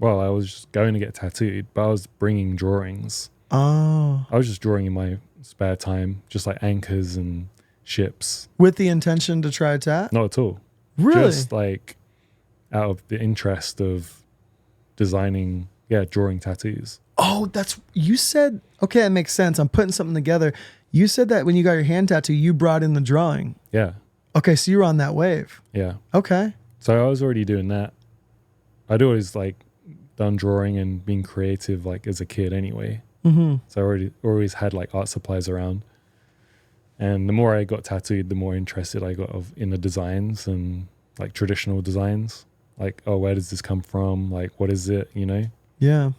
Well, I was just going to get tattooed, but I was bringing drawings. Oh. I was just drawing in my spare time, just like anchors and ships. With the intention to try a tat? Not at all. Really? Just like out of the interest of designing, drawing tattoos. Oh, you said, okay, that makes sense. I'm putting something together. You said that when you got your hand tattoo, you brought in the drawing. Yeah. Okay, so you were on that wave. Yeah. Okay. So I was already doing that. I'd always like done drawing and being creative like as a kid anyway. Mm-hmm. So I always had like art supplies around. And the more I got tattooed, the more interested I got in the designs and like traditional designs. Like, oh, where does this come from? Like, what is it? You know? Yeah.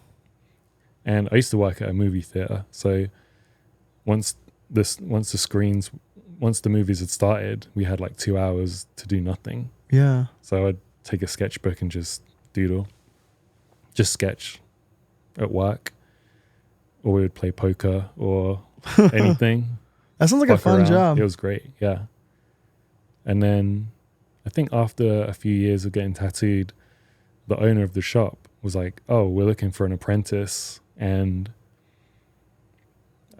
And I used to work at a movie theater. So once the movies had started, we had like 2 hours to do nothing. Yeah. So I'd take a sketchbook and just doodle, just sketch at work, or we would play poker or anything. That sounds like a fun job. It was great, yeah. And then I think after a few years of getting tattooed, the owner of the shop was like, oh, we're looking for an apprentice and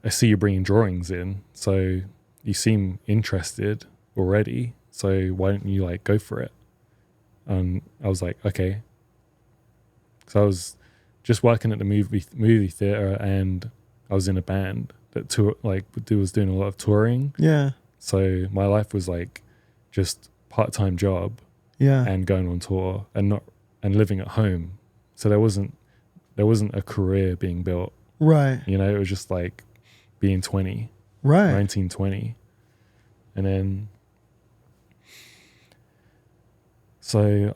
I see you bringing drawings in, so you seem interested already, so why don't you like go for it? And I was like, okay. So I was just working at the movie theater, and I was in a band that was doing a lot of touring. Yeah. So my life was like just part-time job. Yeah. And going on tour and living at home. So there wasn't a career being built. Right. You know, it was just like being 20. Right. 19, 20. And then so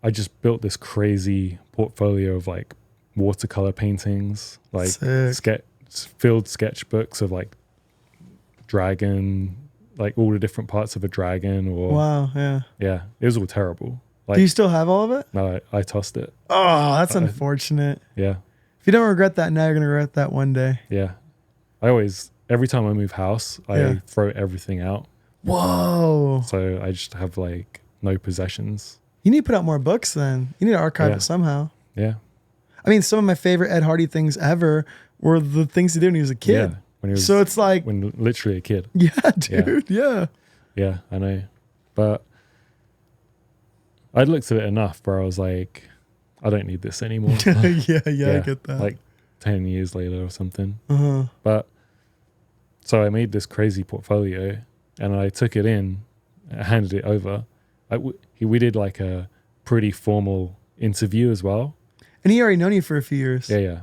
I just built this crazy portfolio of like watercolor paintings, like filled sketchbooks of like dragon, like all the different parts of a dragon. Or wow, yeah, it was all terrible. Like, do you still have all of it? No, I tossed it. Oh, that's unfortunate. Yeah. If you don't regret that now, you're gonna regret that one day. Yeah, every time I move house, I throw everything out. Whoa. So I just have like no possessions. You need to put out more books then. You need to archive it somehow. Yeah. I mean, some of my favorite Ed Hardy things ever were the things he did when he was a kid. Yeah. So it's like when literally a kid. Yeah, dude. Yeah. Yeah, I know. But I'd looked at it enough where I was like, I don't need this anymore. yeah, I get that. Like 10 years later or something. Uh-huh. But so I made this crazy portfolio and I took it in, I handed it over. We did like a pretty formal interview as well. And he already known you for a few years. Yeah.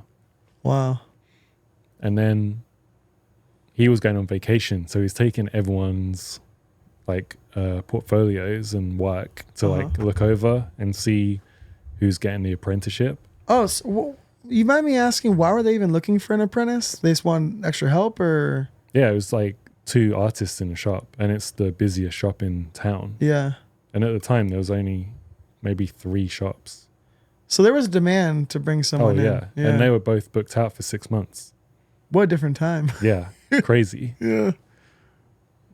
Wow. And then he was going on vacation, so he's taking everyone's like portfolios and work to like look over and see who's getting the apprenticeship. Oh, so, you mind me asking, why were they even looking for an apprentice? They just want extra help, or? Yeah, it was like 2 artists in a shop, and it's the busiest shop in town. Yeah. And at the time, there was only maybe 3 shops. So there was a demand to bring someone in. Yeah. And they were both booked out for 6 months. What a different time. Yeah, crazy. Yeah.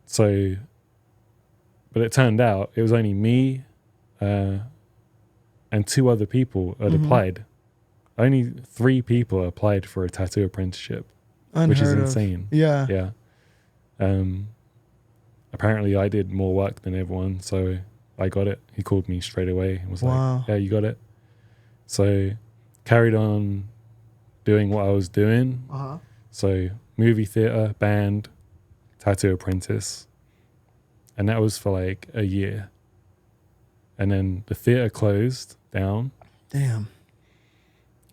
So, but it turned out it was only me and 2 other people had applied. Only 3 people applied for a tattoo apprenticeship, which is insane. Yeah. Yeah. Apparently I did more work than everyone, so I got it. He called me straight away and was like, yeah, you got it. So carried on doing what I was doing. Uh-huh. So movie theater, band, tattoo apprentice. And that was for like a year. And then the theater closed down. Damn.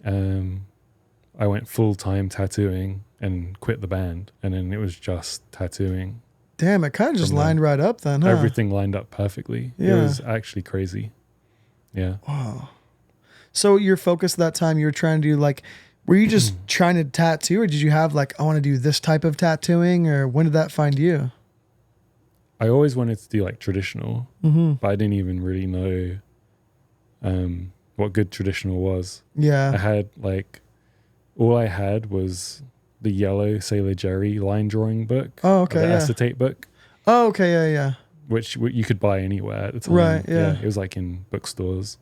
I went full-time tattooing and quit the band. And then it was just tattooing. Damn, it kind of just lined right up then, huh? Everything lined up perfectly. Yeah. It was actually crazy. Yeah. Wow. So your focus at that time, you were trying to do like, were you just trying to tattoo, or did you have like, I want to do this type of tattooing, or when did that find you? I always wanted to do like traditional, but I didn't even really know what good traditional was. Yeah. I had like, all I had was the yellow Sailor Jerry line drawing book. Oh, okay. The Yeah. acetate book. Oh, okay. Yeah. Which you could buy anywhere at the time. Right. Yeah. It was like in bookstores.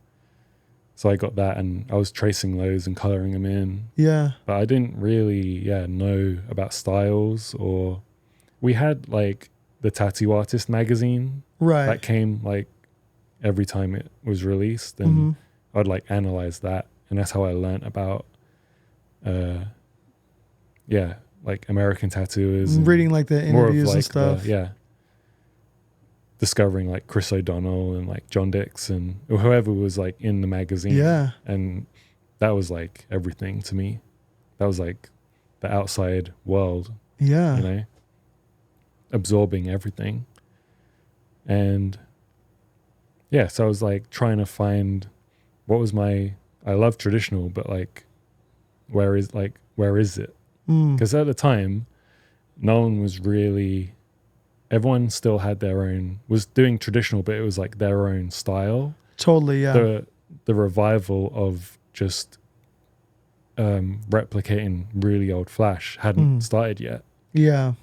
So I got that, and I was tracing those and coloring them in. Yeah. But I didn't really, know about styles, or we had like the Tattoo Artist magazine Right. that came like every time it was released, and Mm-hmm. I'd like analyze that, and that's how I learned about, like American tattooers, and Reading like the more of interviews like and stuff. discovering like Chris O'Donnell and like John Dix and or whoever was like in the magazine. Yeah. And that was like everything to me. That was like the outside world, Yeah. you know, absorbing everything. And yeah, so I was like trying to find what was I love traditional, but like, where is it? Because at the time, no one was really, everyone still had was doing traditional, but it was like their own style. Totally. Yeah. The revival of just replicating really old flash hadn't started yet. Yeah.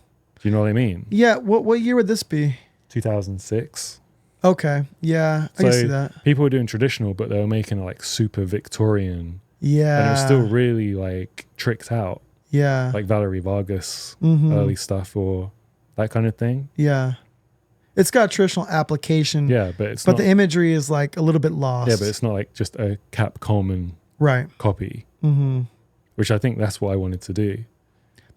Do you know what I mean? Yeah. What year would this be? 2006. Okay. Yeah. I can see that. People were doing traditional, but they were making it like super Victorian. Yeah. And it was still really like tricked out. Yeah. Like Valerie Vargas Mm-hmm. early stuff or that kind of thing. Yeah. It's got a traditional application. Yeah, but it's but not, the imagery is like a little bit lost. yeah, but it's not like just a Cap Coleman right. copy, Mm-hmm. which I think that's what I wanted to do.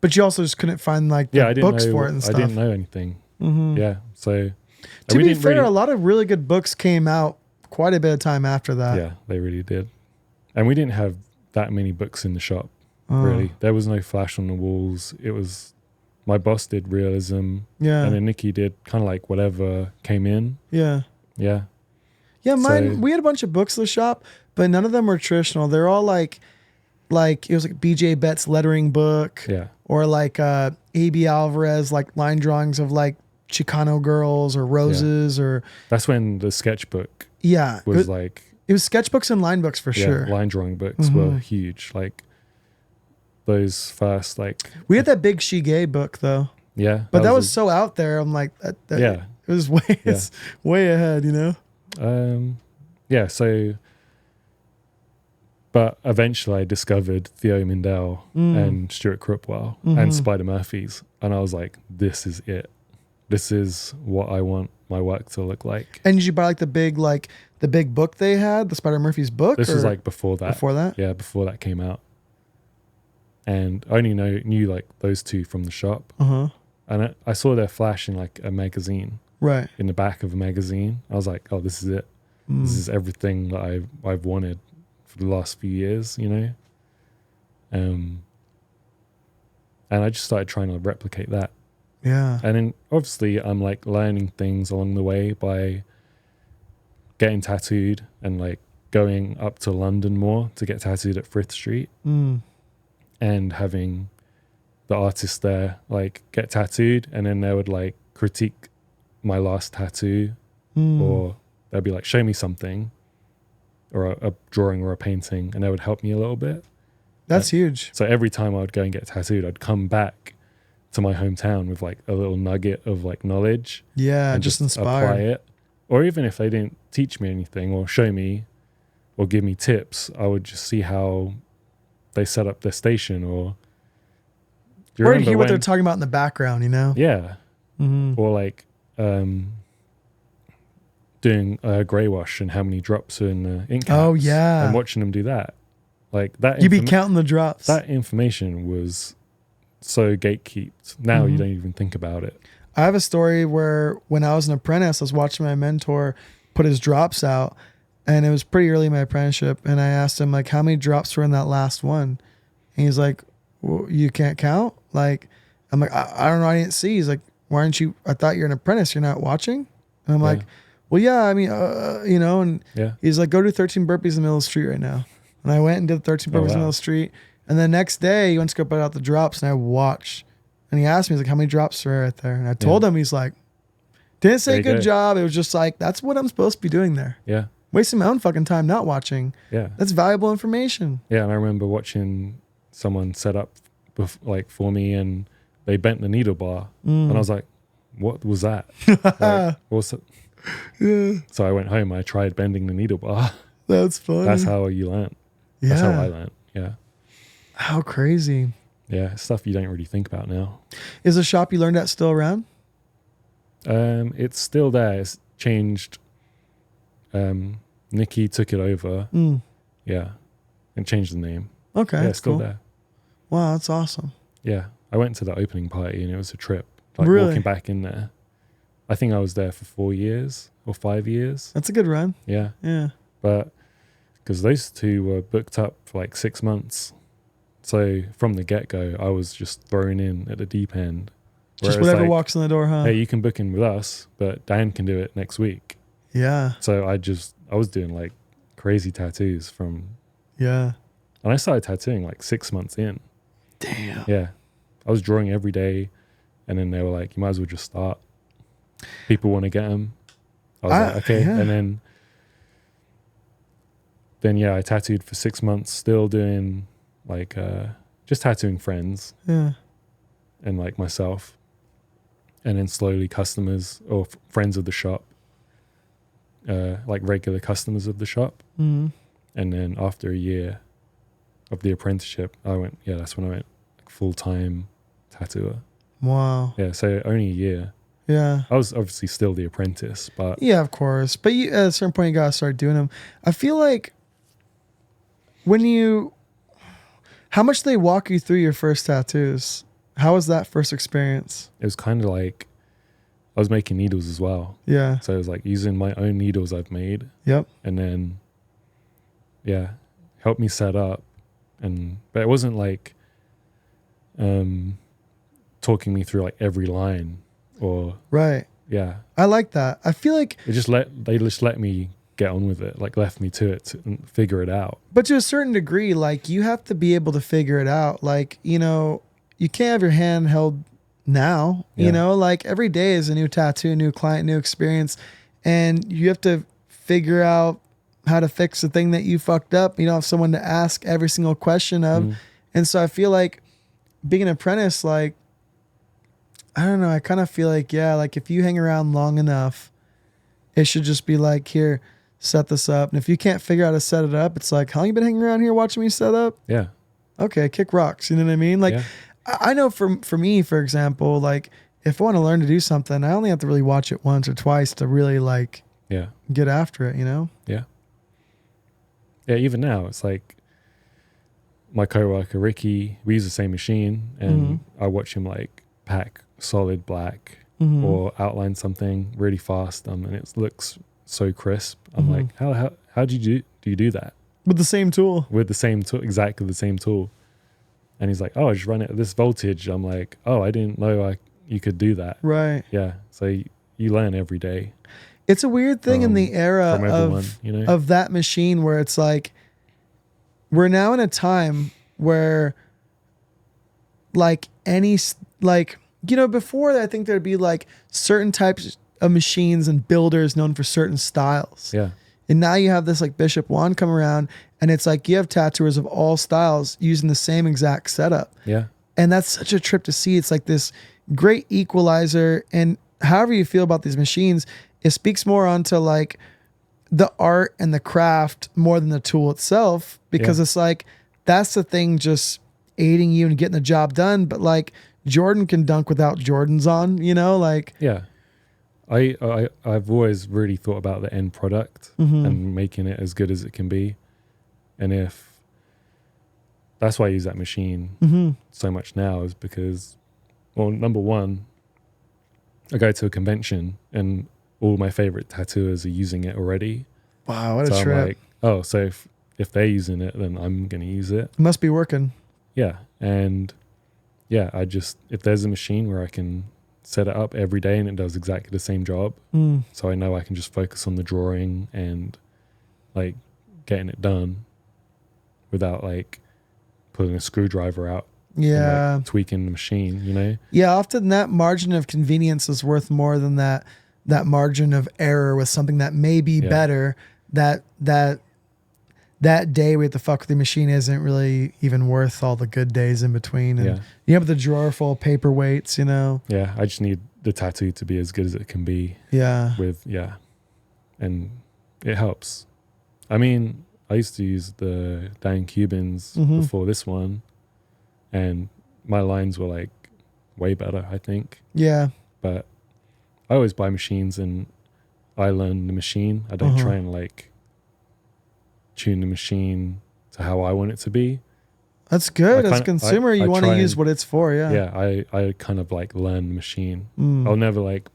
But you also just couldn't find like the I didn't books know, for it and stuff. I didn't know anything. Mm-hmm. Yeah, so To be fair, a lot of really good books came out quite a bit of time after that. Yeah, they really did. And we didn't have that many books in the shop, really. There was no flash on the walls. It was, my boss did realism. Yeah. And then Nikki did kind of like whatever came in. Yeah. Yeah. Yeah, we had a bunch of books in the shop, but none of them were traditional. They're all like it was like BJ Bett's lettering book. Yeah. Or like A.B. Alvarez, like line drawings of like Chicano girls or roses or. That's when the sketchbook Yeah. was like. It was sketchbooks and line books for sure. Line drawing books were huge. Like those first, like. We had that big Shige book though. Yeah. But that was so out there. I'm like, yeah. It was it's way ahead, you know? Yeah. So. But eventually I discovered Theo Mindell and Stuart Crookwell and Spider Murphy's. And I was like, this is it. This is what I want my work to look like. And did you buy like the big book they had, the Spider Murphy's book? This was like before that. Before that? Yeah, before that came out. And I only knew like those two from the shop. Uh-huh. And I saw their flash in like a magazine. Right. In the back of a magazine. I was like, oh, this is it. This is everything that I've wanted for the last few years, you know? And I just started trying to replicate that. Yeah. And then obviously I'm like learning things along the way by getting tattooed and like going up to London more to get tattooed at Frith Street and having the artists there like get tattooed, and then they would like critique my last tattoo or they'd be like, show me something or a drawing or a painting, and they would help me a little bit. That's huge. So every time I would go and get tattooed, I'd come back to my hometown with like a little nugget of like knowledge. Yeah, and just apply inspired. it. Or even if they didn't teach me anything or show me or give me tips, I would just see how they set up their station or Or hear what they're talking about in the background, you know? Yeah. Or like doing a grey wash and how many drops are in the ink caps. Oh, yeah. And watching them do that. Like that. You'd be counting the drops. That information was so gatekept. Now you don't even think about it. I have a story where when I was an apprentice, I was watching my mentor put his drops out, and it was pretty early in my apprenticeship. And I asked him like, how many drops were in that last one? And he's like, well, you can't count? Like, I'm like, I don't know. I didn't see. He's like, why aren't you? I thought you're an apprentice. You're not watching? And I'm like, well, yeah, I mean, you know, and he's like, go do 13 burpees in the middle of the street right now. And I went and did 13 burpees in the middle of the street. And the next day he went to go put out the drops, and I watched. And he asked me, he's like, how many drops are right there? And I told him, he's like, didn't say good job. It was just like, that's what I'm supposed to be doing there. Yeah. Wasting my own fucking time not watching. Yeah. That's valuable information. Yeah. And I remember watching someone set up like for me, and they bent the needle bar. And I was like, what was that? Like, what's it? Yeah. So I went home, I tried bending the needle bar. That's funny. That's how you learn. Yeah. That's how I learned. Yeah. How crazy. Yeah. Stuff you don't really think about now. Is the shop you learned at still around? It's still there. It's changed. Nikki took it over. Yeah. And changed the name. Okay. Yeah, That's it's still cool. there. Wow, that's awesome. Yeah. I went to the opening party and it was a trip. Like Really? walking back in there. I think I was there for 4 years or 5 years. That's a good run. Yeah. Yeah. But because those two were booked up for like 6 months. So from the get-go, I was just thrown in at the deep end. Just Whereas, whatever like, walks in the door, huh? hey, you can book in with us, but Dan can do it next week. Yeah. So I was doing like crazy tattoos Yeah. and I started tattooing like 6 months in. Damn. Yeah. I was drawing every day and then they were like, you might as well just start. People want to get them. I was like, okay. Yeah. And then yeah, I tattooed for 6 months, still doing like, just tattooing friends Yeah. and like myself. And then slowly customers or friends of the shop, like regular customers of the shop. Mm-hmm. And then after a year of the apprenticeship, that's when I went like full-time tattooer. Wow. Yeah, so only a year. Yeah. I was obviously still the apprentice, but Yeah, of course. But at a certain point, you got to start doing them. I feel like how much they walk you through your first tattoos? How was that first experience? it was kind of like I was making needles as well. Yeah. So it was like using my own needles I've made Yep. and then, yeah, helped me set up. But it wasn't like talking me through like every line or, Right. yeah. I like that. I feel like, They just let me get on with it, like left me to it and figure it out. but to a certain degree, like you have to be able to figure it out. Like, you can't have your hand held now, Yeah. like every day is a new tattoo, new client, new experience. And you have to figure out how to fix the thing that you fucked up. You don't have someone to ask every single question of. Mm. And so I feel like being an apprentice, like, I don't know. I kind of feel like, yeah, like if you hang around long enough, it should just be like, here, set this up. And if you can't figure out how to set it up, it's like, how long you been hanging around here watching me set up? Yeah. Okay, kick rocks. You know what I mean? Like, Yeah. I know for me, for example, like if I want to learn to do something, I only have to really watch it once or twice to really like Yeah. get after it, Yeah. Yeah. Even now, it's like my coworker Ricky. We use the same machine, and I watch him like pack solid black or outline something really fast, and it looks so crisp. I'm like, how do you do that With the same tool. with the same tool, exactly the same tool? And he's like, oh, I just run it at this voltage. I'm like, oh, I didn't know you could do that. Right. Yeah. So you learn every day. It's a weird thing in the era from everyone, of that machine where it's like, we're now in a time where like before I think there'd be like certain types of machines and builders known for certain styles. Yeah. And now you have this like Bishop Wand come around and it's like you have tattooers of all styles using the same exact setup. Yeah. And that's such a trip to see. It's like this great equalizer. And however you feel about these machines, it speaks more onto like the art and the craft more than the tool itself, because it's like that's the thing just aiding you and getting the job done. But like Jordan can dunk without Jordans on, like. Yeah. I've always really thought about the end product and making it as good as it can be. And that's why I use that machine so much now, is because, well, number one, I go to a convention and all my favorite tattooers are using it already. Wow, what So a trip. I'm like, oh, so if they're using it, then I'm going to use it. It must be working. Yeah. And yeah, if there's a machine where I can set it up every day and it does exactly the same job, so I know I can just focus on the drawing and like getting it done without like pulling a screwdriver out Yeah. and, like, tweaking the machine, Yeah, often that margin of convenience is worth more than that margin of error with something that may be better. That day we have to fuck with the machine isn't really even worth all the good days in between. And you have the drawer full of paperweights, Yeah, I just need the tattoo to be as good as it can be. Yeah. And it helps. I mean, I used to use the Dan Cubans Mhm. before this one, and my lines were like way better, I think. Yeah. But I always buy machines and I learn the machine. I don't Uh-huh. try and like tune the machine to how I want it to be. That's good. I As a kinda- consumer, I you want to try use and- what it's for. Yeah. Yeah, I kind of like learn the machine. Mm. I'll never like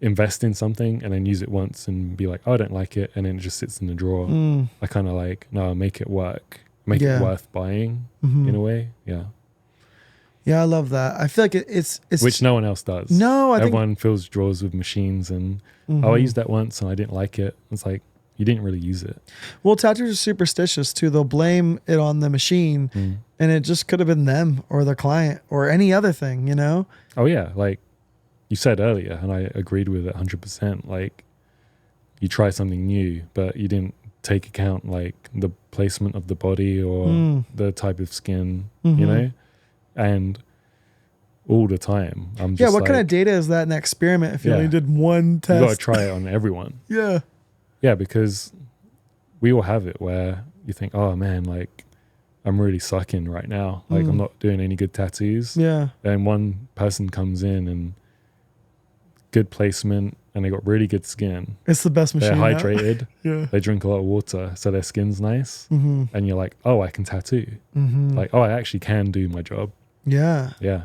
invest in something and then use it once and be like, oh, I don't like it, and then it just sits in the drawer. Mm. I kind of like, no, make it work, make Yeah. it worth buying Mhm. in a way. Yeah, Yeah, I love that. I feel like it's which no one else does. No, I think- everyone fills drawers with machines, and Mhm. oh, I used that once and I didn't like it. It's like you didn't really use it. Well, tattoos are superstitious too. They'll blame it on the machine, and it just could have been them or the client or any other thing, you know? Oh yeah, like you said earlier, and I agreed with it 100%. Like you try something new, but you didn't take account like the placement of the body or the type of skin, you know? And all the time, I'm just Yeah, what like, kind of data is that in that experiment if you Yeah. only did one you test? got to try it on everyone. Yeah. Yeah, because we all have it where you think, oh man, like I'm really sucking right now. Like I'm not doing any good tattoos. Yeah. And one person comes in and good placement and they got really good skin. It's the best machine. They're out. hydrated. Yeah. They drink a lot of water, so their skin's nice. Mm-hmm. And you're like, oh, I can tattoo. Mm-hmm. Like, oh, I actually can do my job. Yeah. Yeah.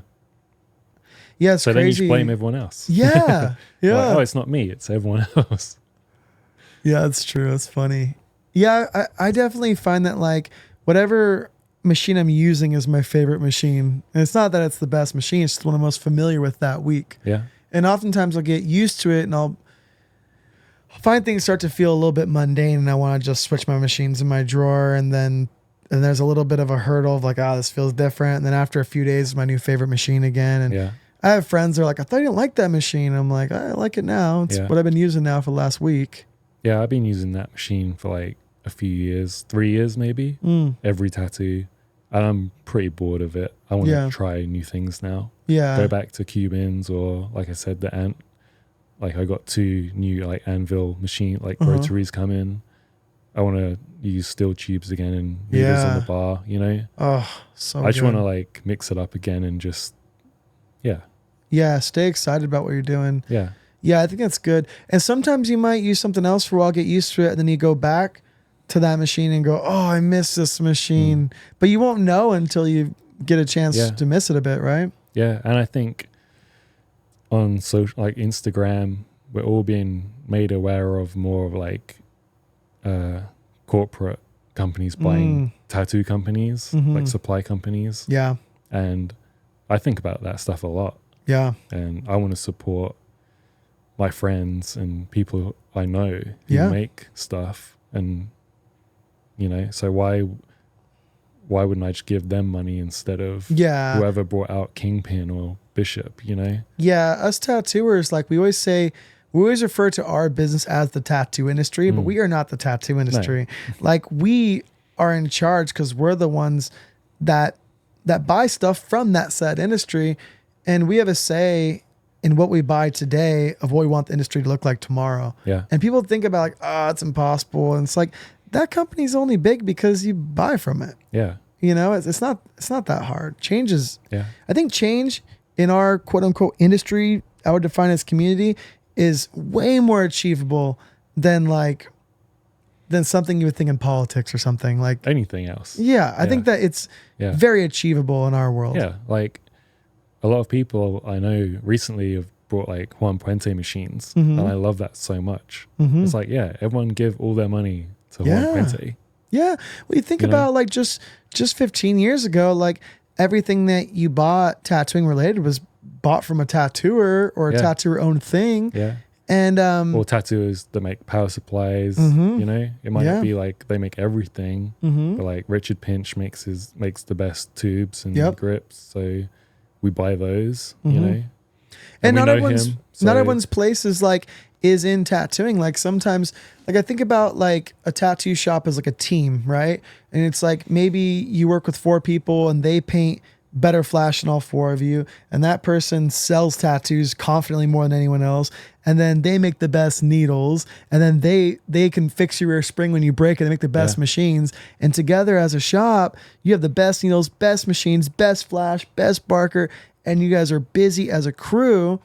Yeah, it's So crazy. then you just blame everyone else. Yeah. Yeah. Like, oh, it's not me, it's everyone else. Yeah, that's true. That's funny. Yeah, I definitely find that like whatever machine I'm using is my favorite machine. And it's not that it's the best machine, it's just the one I'm most familiar with that week. Yeah. And oftentimes I'll get used to it and I'll find things start to feel a little bit mundane and I want to just switch my machines in my drawer and there's a little bit of a hurdle of like, this feels different. And then after a few days, it's my new favorite machine again. And Yeah. I have friends that are like, I thought you didn't like that machine. I'm like, I like it now. It's Yeah. what I've been using now for the last week. Yeah, I've been using that machine for like a few years, 3 years maybe, every tattoo. And I'm pretty bored of it. I want to Yeah. try new things now. Yeah. Go back to Cubans or, like I said, like I got 2 new like anvil machine, like rotaries come in. I want to use steel tubes again and needles on the bar, you know? Oh, so I just good. want to like mix it up again and just, Yeah, stay excited about what you're doing. yeah. Yeah, I think that's good. And sometimes you might use something else for a while, get used to it, and then you go back to that machine and go, oh, I miss this machine. But you won't know until you get a chance Yeah. to miss it a bit, right? Yeah. And I think on social, like Instagram, we're all being made aware of more of like corporate companies buying tattoo companies, like supply companies. Yeah. And I think about that stuff a lot. Yeah. And I want to support my friends and people I know who Yeah. make stuff. And, you know, so why wouldn't I just give them money instead of Yeah. whoever brought out Kingpin or Bishop, you know? Yeah. Us tattooers, like we always refer to our business as the tattoo industry, but we are not the tattoo industry. Like we are in charge because we're the ones that buy stuff from that said industry. And we have a say in what we buy today of what we want the industry to look like tomorrow. Yeah. And people think about like, it's impossible. And it's like, that company's only big because you buy from it. Yeah. You know, it's not that hard. I think change in our quote unquote industry, I would define as community, is way more achievable than something you would think in politics or something like Anything else. Yeah. I think that it's Yeah. very achievable in our world. Yeah. Like a lot of people I know recently have brought like Juan Puente machines. And I love that so much. It's like, yeah, everyone give all their money to Juan Puente. Yeah. Well, you think about like just 15 years ago, like everything that you bought tattooing related was bought from a tattooer or a tattooer owned thing. Yeah. And Or tattooers that make power supplies, you know? It might not be like they make everything, but like Richard Pinch makes the best tubes and grips. So we buy those, you know? And we not know everyone's him, not so- everyone's place is in tattooing. Like sometimes, like I think about like a tattoo shop as like a team, right? And it's like maybe you work with 4 people and they paint better flash than all four of you, and that person sells tattoos confidently more than anyone else, and then they make the best needles, and then they can fix your rear spring when you break it. They make the best machines, and together as a shop, you have the best needles, best machines, best flash, best barker, and you guys are busy as a crew.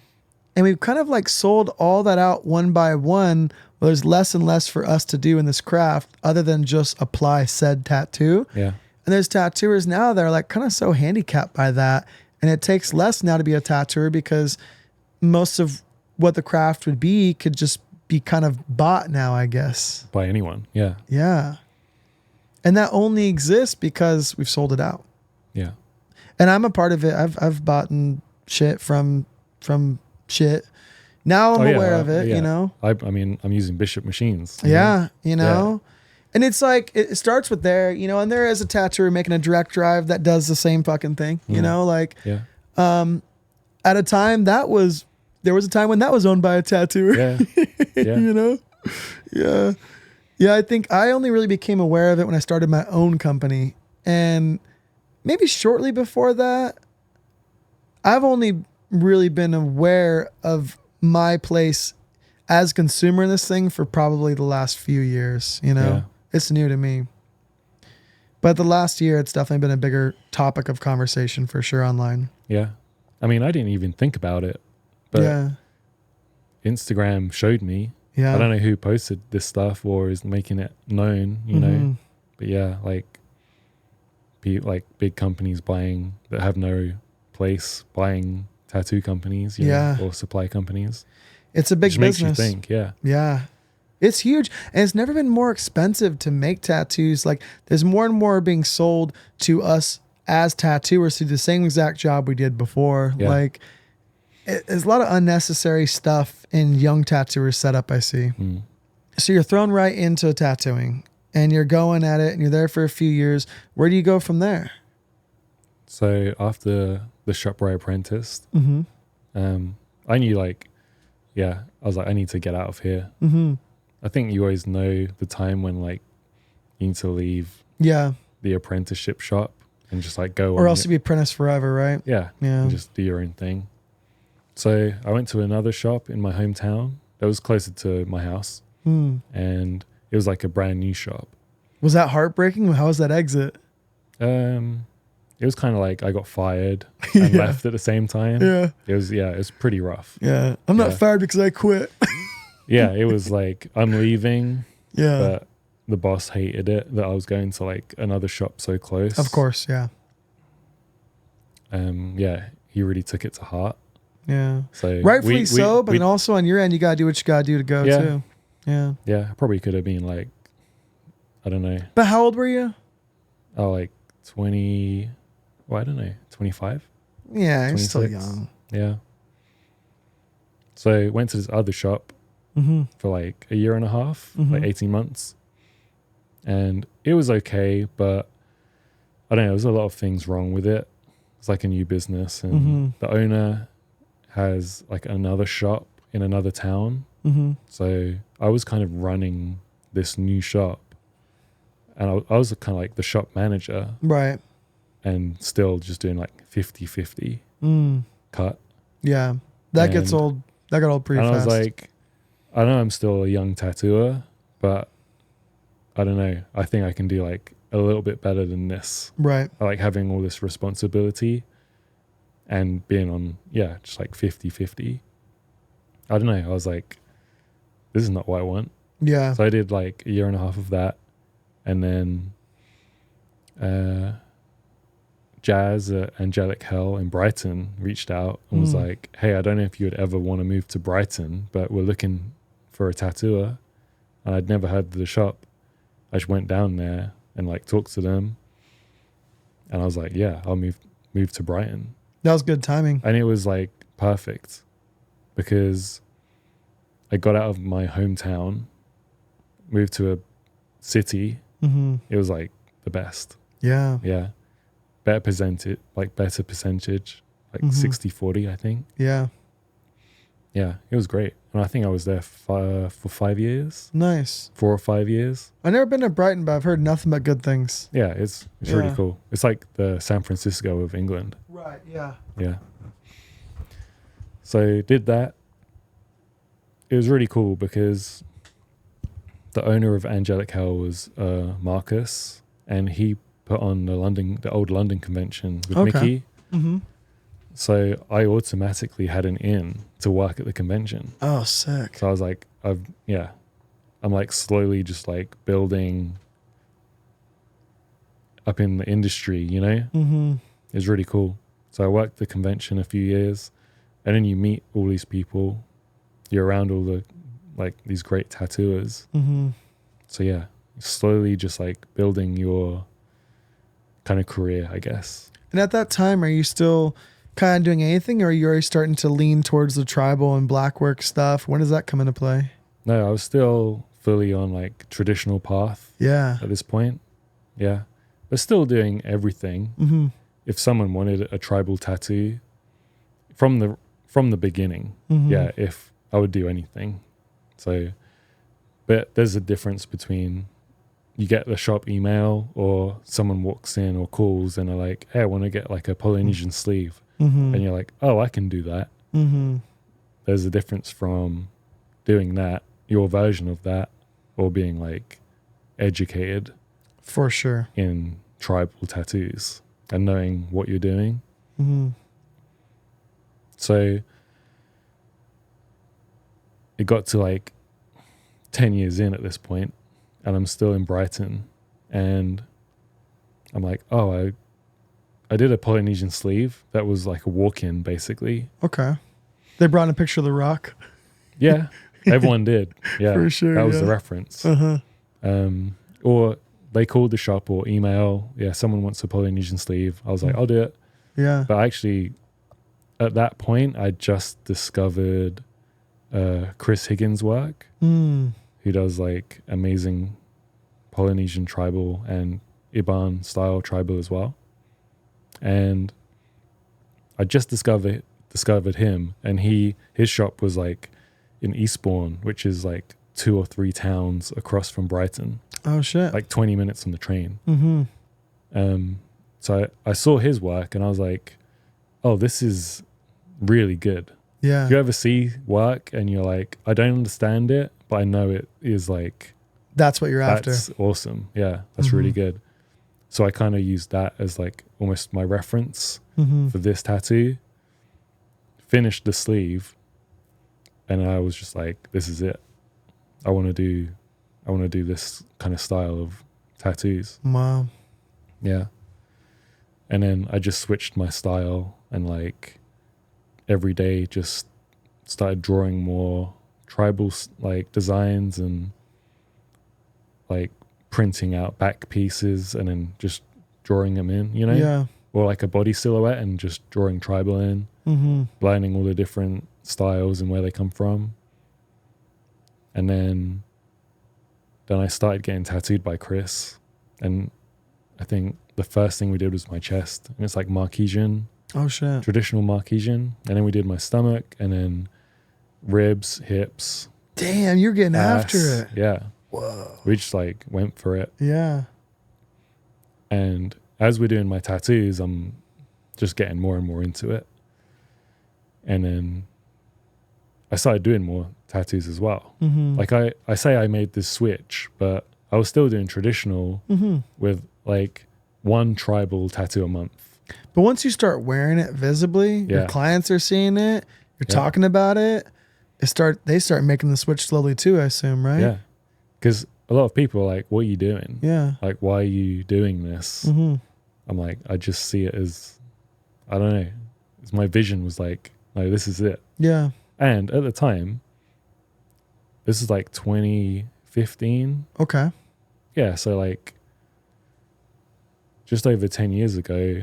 And we've kind of like sold all that out one by one. Well, there's less and less for us to do in this craft other than just apply said tattoo. Yeah. And there's tattooers now that are like kind of so handicapped by that. And it takes less now to be a tattooer because most of what the craft would be could just be kind of bought now, I guess. By anyone. Yeah. Yeah. And that only exists because we've sold it out. Yeah. And I'm a part of it. I've bought shit from shit. Now I'm aware of it, you know? I mean, I'm using Bishop machines. Yeah, you know? Yeah. And it's like, it starts with there, you know, and there is a tattooer making a direct drive that does the same fucking thing, you know? Like, at a time there was a time when that was owned by a tattooer. Yeah. Yeah. You know? Yeah. Yeah, I think I only really became aware of it when I started my own company. And maybe shortly before that, I've only really been aware of my place as consumer in this thing for probably the last few years, you know? Yeah. It's new to me. But the last year, it's definitely been a bigger topic of conversation for sure online. Yeah. I mean, I didn't even think about it, but Instagram showed me. Yeah. I don't know who posted this stuff or is making it known, you know? But yeah, like big companies that have no place buying tattoo companies, you know, or supply companies. It's a big business. Makes you think, Yeah. It's huge. And it's never been more expensive to make tattoos. Like there's more and more being sold to us as tattooers to do the same exact job we did before. Yeah. Like there's a lot of unnecessary stuff in young tattooers setup, I see. So you're thrown right into tattooing and you're going at it and you're there for a few years. Where do you go from there? So after the shop where I apprenticed, I knew I was like, I need to get out of here. I think you always know the time when like you need to leave the apprenticeship shop and just like go or else you'd be apprentice forever, right? Yeah. And just do your own thing. So I went to another shop in my hometown that was closer to my house and it was like a brand new shop. Was that heartbreaking? How was that exit? It was kind of like I got fired and left at the same time. Yeah. It was pretty rough. Yeah. I'm not fired because I quit. Yeah. It was like, I'm leaving. Yeah. But the boss hated it that I was going to like another shop so close. Of course. Yeah. He really took it to heart. Yeah. So rightfully so, but then also on your end, you got to do what you got to do to go too. Yeah. Yeah. I probably could have been like, I don't know. But how old were you? Oh, like 20... Well, I don't know, 25? Yeah, you're still young. Yeah. So went to this other shop for like a year and a half, like 18 months. And it was okay, but I don't know, there was a lot of things wrong with it. It's like a new business and the owner has like another shop in another town. So I was kind of running this new shop and I was kind of like the shop manager. Right. And still just doing like 50-50 cut. Yeah. That gets old. That got old pretty fast. And I was like, I know I'm still a young tattooer, but I don't know. I think I can do like a little bit better than this. Right. I like having all this responsibility and being on, just like 50-50. I don't know. I was like, this is not what I want. Yeah. So I did like a year and a half of that. And then Jazz at Angelic Hell in Brighton reached out and was like, hey, I don't know if you would ever want to move to Brighton, but we're looking for a tattooer. And I'd never heard of the shop. I just went down there and like talked to them. And I was like, yeah, I'll move to Brighton. That was good timing. And it was like perfect because I got out of my hometown, moved to a city. It was like the best. Yeah. Yeah. Better percentage, like 60-40, I think. Yeah. Yeah, it was great. And I think I was there for 5 years, Nice. 4 or 5 years. I've never been to Brighton, but I've heard nothing but good things. Yeah, it's really Yeah. cool. It's like the San Francisco of England. Right. Yeah. Yeah. So did that. It was really cool because the owner of Angelic Hell was Marcus, and he put on the old London convention with Okay. Mickey. Mm-hmm. So I automatically had an in to work at the convention. Oh, sick. So I was like, I'm like slowly just like building up in the industry, you know? Mm-hmm. It was really cool. So I worked the convention a few years, and then you meet all these people. You're around all the like these great tattooers. Mm-hmm. So yeah, slowly just like building your kind of career, I guess. And at that time, are you still kind of doing anything, or are you already starting to lean towards the tribal and blackwork stuff? When does that come into play? No, I was still fully on like traditional path Yeah. at this point. Yeah. But still doing everything. Mm-hmm. If someone wanted a tribal tattoo from the beginning, Mm-hmm. yeah, if I would do anything. So, but there's a difference between you get the shop email or someone walks in or calls and are like, hey, I want to get like a Polynesian sleeve. Mm-hmm. And you're like, oh, I can do that. Mm-hmm. There's a difference from doing that, your version of that, or being like educated For sure. in tribal tattoos and knowing what you're doing. Mm-hmm. So it got to like 10 years in at this point, and I'm still in Brighton, and I'm like, oh, I did a Polynesian sleeve that was like a walk-in basically. Okay. They brought in a picture of the rock. Yeah, everyone did. Yeah, For sure, that was the yeah. reference. Uh-huh. Or they called the shop or email, yeah, someone wants a Polynesian sleeve. I was like, I'll do it. Yeah. But actually, at that point, I just discovered Chris Higgins' work, Mm. who does like amazing Polynesian tribal and Iban style tribal as well. And I just discovered him, and his shop was like in Eastbourne, which is like 2 or 3 towns across from Brighton, Oh, shit. like 20 minutes on the train. Mm-hmm. So I saw his work and I was like, oh, this is really good. Yeah. You ever see work and you're like, I don't understand it, but I know it is like, That's what you're after. that's awesome. Yeah, that's really good. So I kind of used that as like almost my reference Mm-hmm. for this tattoo. Finished the sleeve, and I was just like, this is it. I want to do this kind of style of tattoos. Wow. Yeah. And then I just switched my style and like every day just started drawing more tribal like designs and like printing out back pieces and then just drawing them in, you know? Yeah. Or like a body silhouette and just drawing tribal in, Mm-hmm. blending all the different styles and where they come from. And then I started getting tattooed by Chris, and I think the first thing we did was my chest, and it's like Marquesian, Oh, shit. traditional Marquesian, and then we did my stomach, and then ribs, hips, Damn, you're getting ass. after it. Yeah, Whoa. we just like went for it. Yeah. And as we're doing my tattoos, I'm just getting more and more into it. And then I started doing more tattoos as well. Mm-hmm. Like I say I made this switch, but I was still doing traditional Mm-hmm. with like one tribal tattoo a month. But once you start wearing it visibly, your Yeah. clients are seeing it, you're Yeah. talking about it, they start making the switch slowly too, I assume, right? Yeah. Because a lot of people are like, what are you doing? Yeah. Like, why are you doing this? Mm-hmm. I'm like, I just see it as, I don't know. My vision was like, no, this is it. Yeah. And at the time, this is like 2015. Okay. Yeah. So like just over 10 years ago,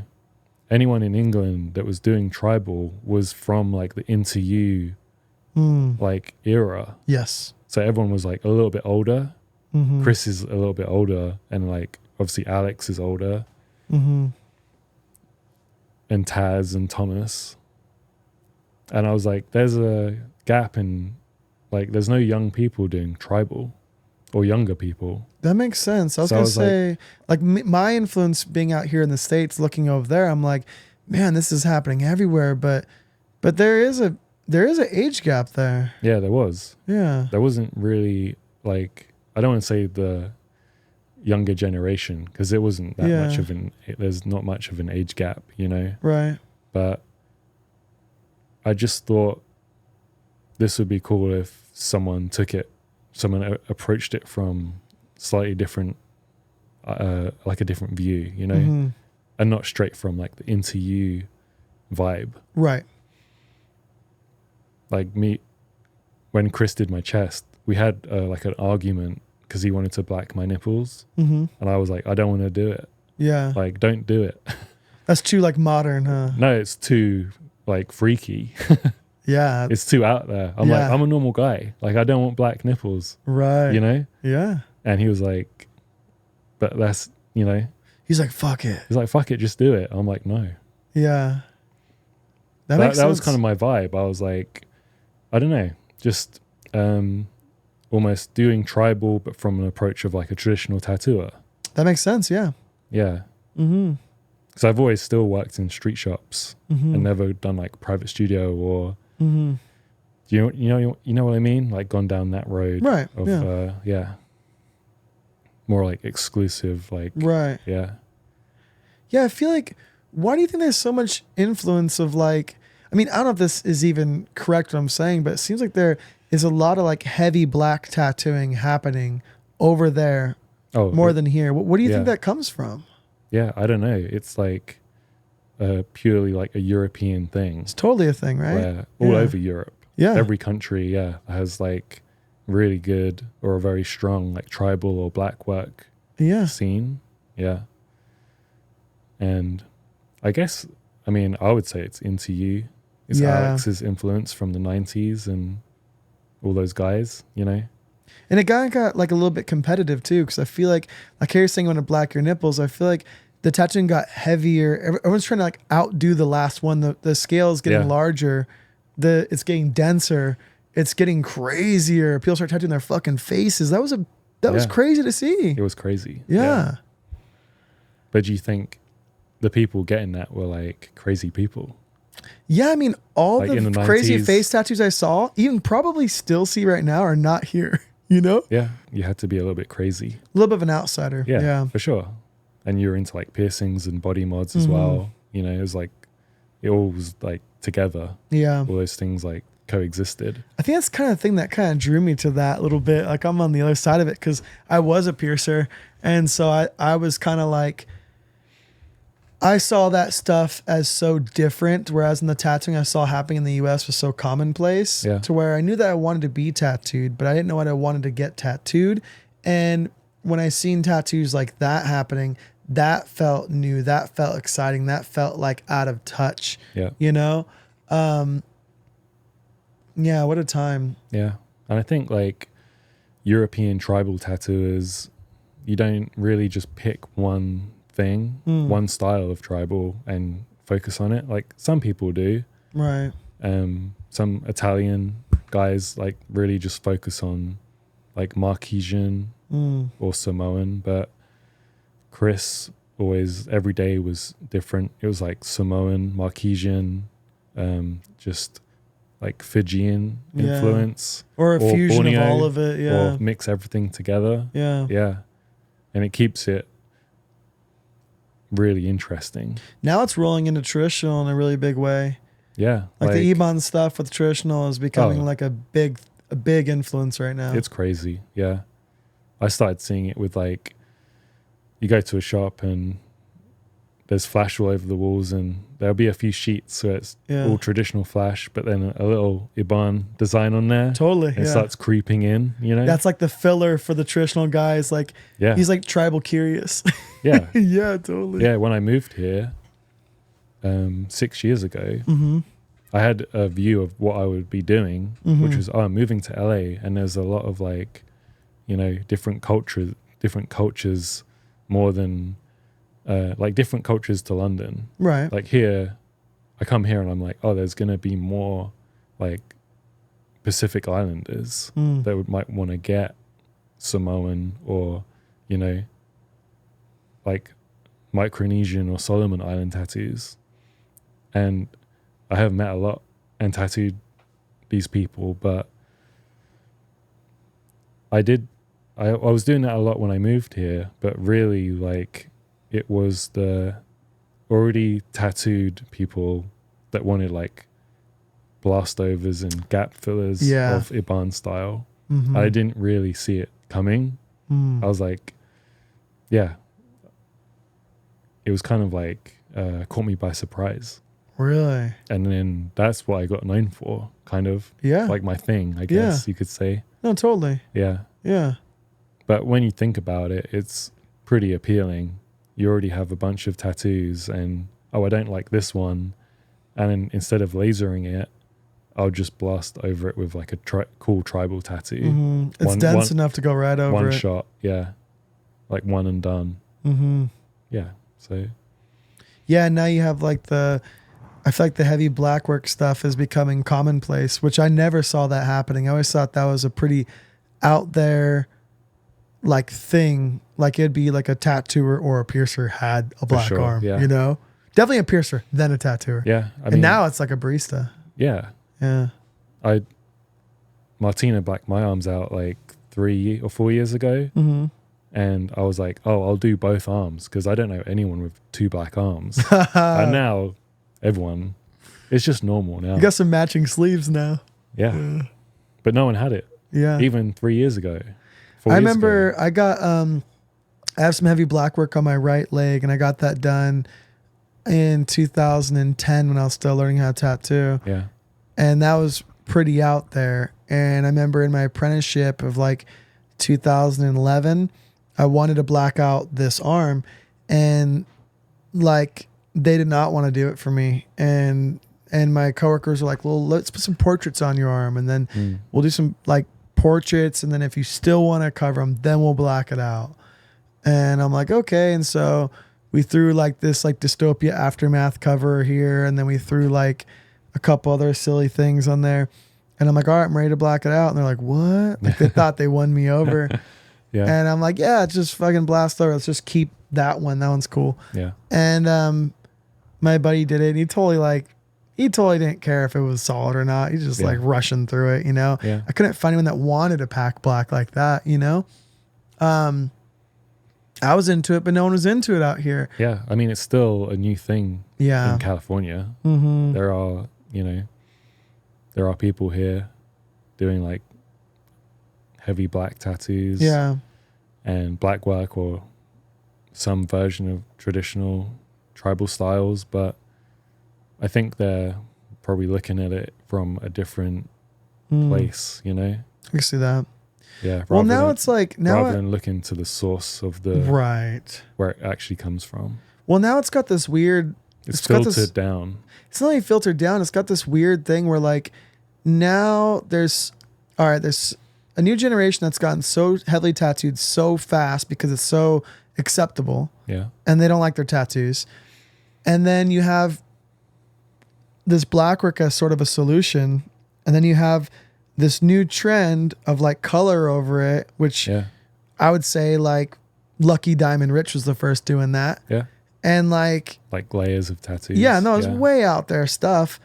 anyone in England that was doing tribal was from like the Into You Mm. like era. Yes. So everyone was like a little bit older. Mm-hmm. Chris is a little bit older, and like obviously Alex is older, Mm-hmm. and Taz and Thomas. And I was like, there's a gap in, like, there's no young people doing tribal or younger people. That makes sense. I was So I gonna was say, like my influence being out here in the States, looking over there, I'm like, man, this is happening everywhere. But there is an age gap there. Yeah, there was. Yeah. There wasn't really, like, I don't want to say the younger generation, because there wasn't that much of there's not much of an age gap, you know? Right. But I just thought this would be cool if someone approached it from slightly different, like a different view, you know? Mm-hmm. And not straight from like the into you vibe. Right. Like me, when Chris did my chest, we had like an argument because he wanted to black my nipples. Mm-hmm. And I was like, I don't want to do it. Yeah. Like, don't do it. That's too like modern, huh? No, it's too like freaky. Yeah. It's too out there. I'm like, I'm a normal guy. Like, I don't want black nipples. Right. You know? Yeah. And he was like, but that's, you know. He's like, fuck it. He's like, fuck it, just do it. I'm like, no. Yeah. That That makes sense. was kind of my vibe. I was like, I don't know, just almost doing tribal, but from an approach of like a traditional tattooer. That makes sense. Yeah. Yeah. Mm-hmm. Because I've always still worked in street shops Mm-hmm. and never done like private studio or, Mm-hmm. you know what I mean? Like gone down that road. Right. Of, yeah. More like exclusive, like, Right. yeah. Yeah. I feel like, why do you think there's so much influence of like, I mean, I don't know if this is even correct what I'm saying, but it seems like there is a lot of like heavy black tattooing happening over there more than here. What do you think that comes from? Yeah, I don't know. It's like purely like a European thing. It's totally a thing, right? Where all over Europe. Yeah. Every country, has like really good or a very strong like tribal or blackwork scene. Yeah. And I guess, I mean, I would say it's Into You. It's Alex's influence from the 90s and all those guys, you know? And it got like a little bit competitive too, because I feel like you're saying, when to black your nipples, I feel like the tattooing got heavier. Everyone's trying to like outdo the last one. The scale is getting larger. It's getting denser. It's getting crazier. People start tattooing their fucking faces. That was crazy to see. It was crazy. Yeah. But do you think the people getting that were like crazy people? Yeah, I mean, all like the crazy 90s, face tattoos I saw, even probably still see right now, are not here, you know? Yeah, you had to be a little bit crazy. A little bit of an outsider. Yeah. For sure. And you're into like piercings and body mods as well. You know, it was like, it all was like together. Yeah. All those things like coexisted. I think that's kind of the thing that kind of drew me to that a little bit. Like, I'm on the other side of it because I was a piercer. And so I was kind of like, I saw that stuff as so different, whereas in the tattooing I saw happening in the US was so commonplace, to where I knew that I wanted to be tattooed, but I didn't know what I wanted to get tattooed. And when I seen tattoos like that happening, that felt new, that felt exciting, that felt like out of touch. Yeah. You know? Yeah, what a time. Yeah. And I think like European tribal tattooers, you don't really just pick one thing, one style of tribal and focus on it. Like some people do. Right. Some Italian guys like really just focus on like Marquesian or Samoan, but Chris always, every day was different. It was like Samoan, Marquesian, just like Fijian influence. Or a fusion Borneo, of all of it, or mix everything together. Yeah. Yeah. And it keeps it really interesting. Now it's rolling into traditional in a really big way. Yeah. Like the Iban stuff with traditional is becoming like a big influence right now. It's crazy. Yeah. I started seeing it with like, you go to a shop and there's flash all over the walls and there'll be a few sheets. So it's all traditional flash, but then a little Iban design on there. Totally. It starts creeping in, you know? That's like the filler for the traditional guys. Like, he's like tribal curious. Yeah. Yeah, totally. Yeah. When I moved here 6 years ago, I had a view of what I would be doing, which was, I'm moving to LA and there's a lot of like, you know, different cultures more than like different cultures to London. Right. Like here, I come here and I'm like, oh, there's going to be more like Pacific Islanders Mm. that might want to get Samoan or, you know, like Micronesian or Solomon Island tattoos. And I have met a lot and tattooed these people, but I was doing that a lot when I moved here, but really like it was the already tattooed people that wanted like blast overs and gap fillers Yeah. of Iban style. Mhm. I didn't really see it coming. Mm. I was like, yeah, it was kind of like caught me by surprise. Really? And then that's what I got known for, kind of Yeah. like my thing, I guess you could say. No, totally. Yeah. Yeah. But when you think about it, it's pretty appealing. You already have a bunch of tattoos and, oh, I don't like this one. And then instead of lasering it, I'll just blast over it with like a cool tribal tattoo. Mm-hmm. It's dense enough to go right over one it. shot. Yeah. Like one and done. Mm-hmm. Yeah. So. Yeah. Now you have like I feel like the heavy blackwork stuff is becoming commonplace, which I never saw that happening. I always thought that was a pretty out there like thing. Like it'd be like a tattooer or a piercer had a black arm, yeah. you know? Definitely a piercer, then a tattooer. Yeah. And now it's like a barista. Yeah. Yeah. Martina blacked my arms out like 3 or 4 years ago. Mm-hmm. And I was like, oh, I'll do both arms because I don't know anyone with 2 black arms. And now everyone, it's just normal now. You got some matching sleeves now. Yeah. But no one had it. Yeah. Even 3 years ago. I remember I got, I have some heavy black work on my right leg and I got that done in 2010 when I was still learning how to tattoo. Yeah. And that was pretty out there. And I remember in my apprenticeship of like 2011, I wanted to black out this arm and like they did not want to do it for me. And my coworkers were like, well, let's put some portraits on your arm and then we'll do some like portraits. And then if you still want to cover them, then we'll black it out. And I'm like, okay. And so we threw like this like dystopia aftermath cover here. And then we threw like a couple other silly things on there. And I'm like, all right, I'm ready to black it out. And they're like, what? Like they thought they won me over. Yeah. And I'm like, yeah, just fucking blast over. Let's just keep that one. That one's cool. Yeah. And my buddy did it. And he totally didn't care if it was solid or not. He's just like rushing through it, you know? Yeah. I couldn't find anyone that wanted to pack black like that, you know? I was into it, but no one was into it out here. Yeah. I mean, it's still a new thing in California. Mm-hmm. There are people here doing like heavy black tattoos. Yeah. And black work or some version of traditional tribal styles, but I think they're probably looking at it from a different place, you know? I can see that. Yeah. Well, now it's like rather than looking to the source of the where it actually comes from. Well, now it's got this weird. It's filtered down. It's not even filtered down. It's got this weird thing where like now there's a new generation that's gotten so heavily tattooed so fast because it's so acceptable. Yeah. And they don't like their tattoos. And then you have this blackwork as sort of a solution. And then you have this new trend of like color over it, which I would say like Lucky Diamond Rich was the first doing that. Yeah. And like layers of tattoos. Yeah, no, it's way out there stuff.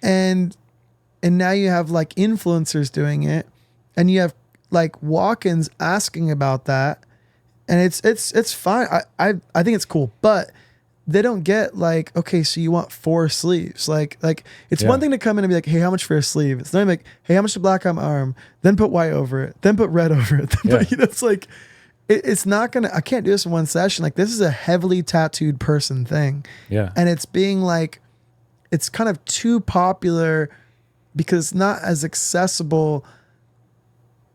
And now you have like influencers doing it. And you have like walk-ins asking about that. And it's fine. I think it's cool. But they don't get like, okay, so you want 4 sleeves. Like it's one thing to come in and be like, hey, how much for a sleeve? It's not like, hey, how much to black on my arm? Then put white over it. Then put red over it. But, it's like, it's not going to, I can't do this in one session. Like this is a heavily tattooed person thing. Yeah. And it's being like, it's kind of too popular because it's not as accessible.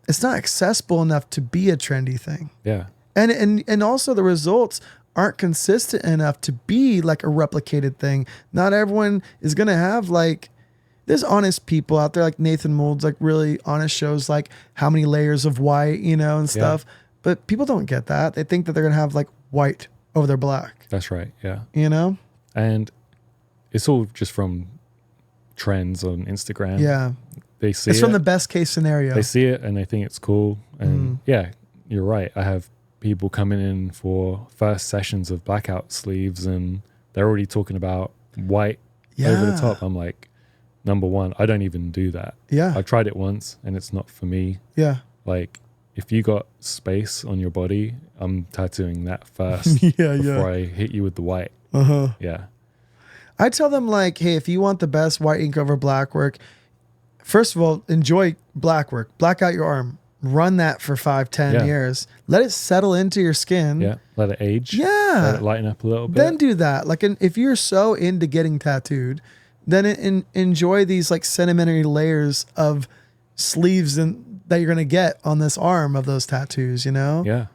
It's not accessible enough to be a trendy thing. Yeah. And also the results aren't consistent enough to be like a replicated thing. Not everyone is going to have like, there's honest people out there like Nathan Moulds, like really honest shows like how many layers of white, you know, and stuff. But people don't get that. They think that they're going to have like white over their black. That's right. Yeah. You know? And it's all just from trends on Instagram. Yeah. they see It's from it. the best case scenario. They see it and they think it's cool. And yeah, you're right. I have people coming in for first sessions of blackout sleeves and they're already talking about white over the top. I'm like, number one, I don't even do that. Yeah. I tried it once and it's not for me. Yeah. Like, if you got space on your body, I'm tattooing that first before I hit you with the white. Yeah. I tell them like, hey, if you want the best white ink over black work, first of all, enjoy black work. Black out your arm. Run that for 5-10 years. Let it settle into your skin. Yeah. Let it age. Yeah. Let it lighten up a little bit. Then do that. Like, if you're so into getting tattooed, then enjoy these like sedimentary layers of sleeves that you're going to get on this arm of those tattoos, you know? Yeah.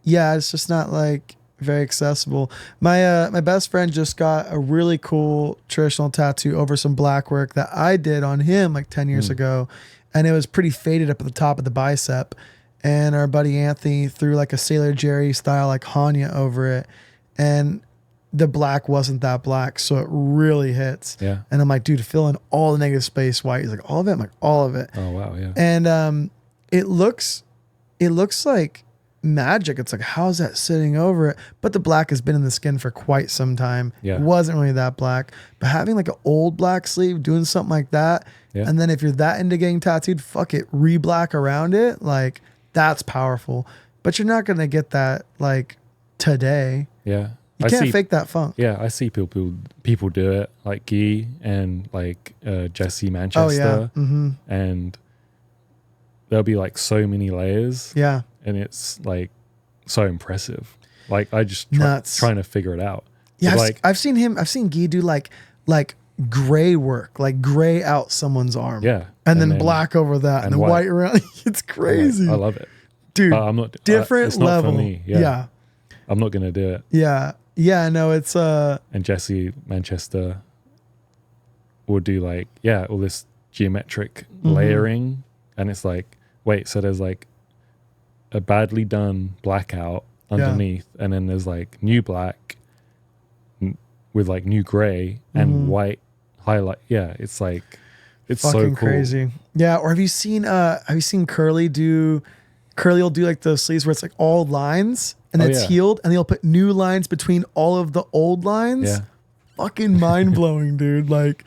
Yeah, it's just not like very accessible. My best friend just got a really cool traditional tattoo over some black work that I did on him like 10 years ago. And it was pretty faded up at the top of the bicep. And our buddy Anthony threw like a Sailor Jerry style like Hanya over it. And the black wasn't that black, so it really hits. Yeah. And I'm like, dude, fill in all the negative space white. He's like, all of it? I'm like, all of it. Oh, wow. Yeah. And it looks like magic. It's like, how's that sitting over it? But the black has been in the skin for quite some time. Yeah. It wasn't really that black. But having like an old black sleeve, doing something like that, and then if you're that into getting tattooed, fuck it, re-black around it, like that's powerful. But you're not gonna get that like today. Yeah. You can't fake that funk. Yeah, I see people do it, like Guy and like Jesse Manchester. Oh, yeah. And there'll be like so many layers. Yeah. And it's like so impressive. Like I just trying to figure it out. Yeah, I've seen Guy do like gray work, like gray out someone's arm. Yeah. And then black over that and then white around. It's crazy. I love it. Dude, I'm not different it's not level. For me. Yeah. I'm not gonna do it. Yeah. Yeah, no, it's and Jesse Manchester will do like, all this geometric layering. And it's like, wait, so there's like a badly done blackout underneath, and then there's like new black with like new gray and white highlight. Yeah, it's like it's fucking so cool. crazy. Yeah, or have you seen Curly do? Curly will do like those sleeves where it's like all lines and it's healed, and he'll put new lines between all of the old lines. Yeah, fucking mind blowing, dude. Like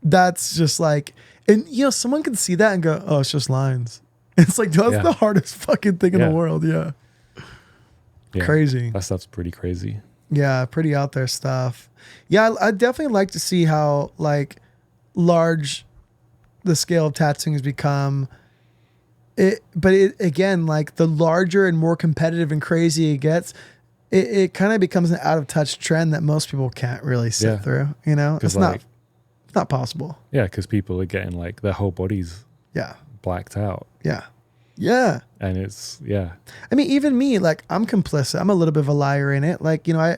that's just like, and you know, someone can see that and go, "Oh, it's just lines." It's like that's the hardest fucking thing in the world. Yeah, crazy. That stuff's pretty crazy. Yeah, pretty out there stuff. Yeah, I'd definitely like to see how like large the scale of tattooing has become. But again, like the larger and more competitive and crazy it gets, it kind of becomes an out of touch trend that most people can't really sit through. You know, it's like, not possible. Yeah, because people are getting like their whole bodies blacked out. Yeah. Yeah. And it's, I mean, even me, like I'm complicit. I'm a little bit of a liar in it. Like, you know,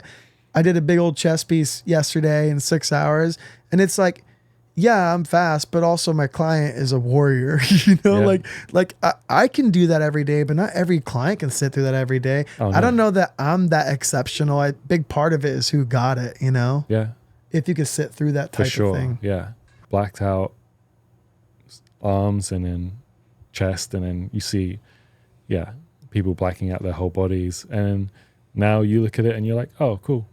I did a big old chest piece yesterday in 6 hours, and it's like, yeah, I'm fast, but also my client is a warrior, you know, like I can do that every day, but not every client can sit through that every day. Oh, no. I don't know that I'm that exceptional. A big part of it is who got it, you know? Yeah. If you could sit through that type of thing. Yeah. Blacked out arms and then chest, and then you see, people blacking out their whole bodies. And now you look at it and you're like, oh, cool.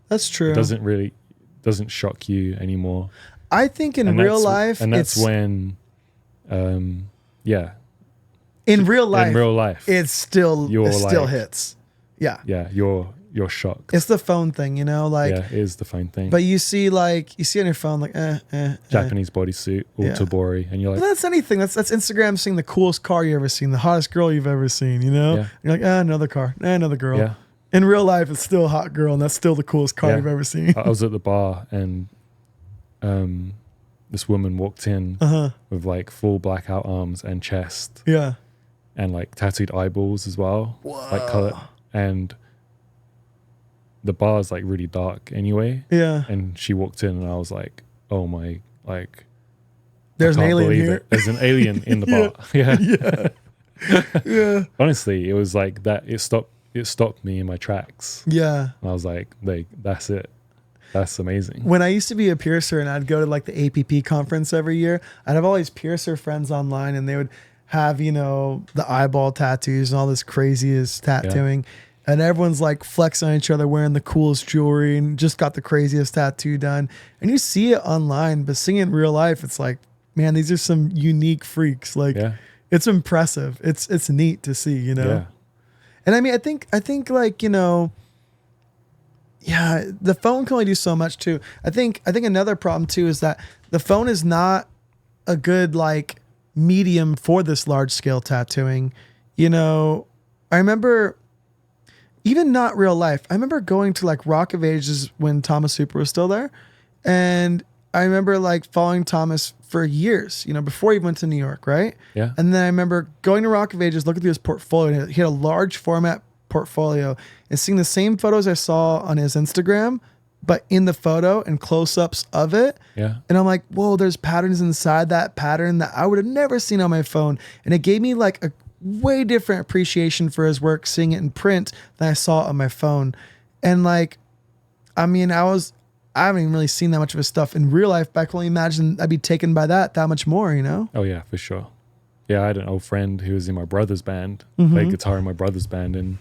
That's true. It doesn't shock you anymore. I think in real life, and that's when, in real life, it still hits. Yeah. Yeah. You're shocked. It's the phone thing, you know, like, it is the phone thing. But you see on your phone, like, Japanese bodysuit, Tabori, and you're like, but that's anything. That's Instagram seeing the coolest car you ever seen, the hottest girl you've ever seen, you know? Yeah. You're like, another car, another girl. Yeah. In real life, it's still a hot girl, and that's still the coolest car you've ever seen. I was at the bar, and this woman walked in with like full blackout arms and chest. Yeah. And like tattooed eyeballs as well. Whoa. Like color. And the bar is like really dark anyway. Yeah. And she walked in and I was like, oh my, like, there's an alien here. There's an alien in the bar. Yeah. Yeah. Honestly, it was like that. It stopped me in my tracks. Yeah. And I was like, that's it. That's amazing. When I used to be a piercer and I'd go to like the APP conference every year, I'd have all these piercer friends online and they would have, you know, the eyeball tattoos and all this craziest tattooing. And everyone's like flexing on each other, wearing the coolest jewelry and just got the craziest tattoo done. And you see it online, but seeing it in real life, it's like, man, these are some unique freaks. Like it's impressive. It's neat to see, you know? Yeah. And I mean, I think like, you know, yeah, the phone can only do so much too. I think another problem too is that the phone is not a good like medium for this large scale tattooing. You know, I remember even not real life. I remember going to like Rock of Ages when Thomas Hooper was still there. And I remember like following Thomas for years, you know, before he went to New York, right? Yeah. And then I remember going to Rock of Ages, looking through his portfolio. And he had a large format portfolio and seeing the same photos I saw on his Instagram, but in the photo and close-ups of it. Yeah. And I'm like, whoa, there's patterns inside that pattern that I would have never seen on my phone. And it gave me like a way different appreciation for his work, seeing it in print than I saw on my phone. And like, I mean, I haven't even really seen that much of his stuff in real life, but I can only imagine I'd be taken by that much more, you know? Oh yeah, for sure. Yeah, I had an old friend who was in my brother's band, Mm-hmm. played guitar in my brother's band, and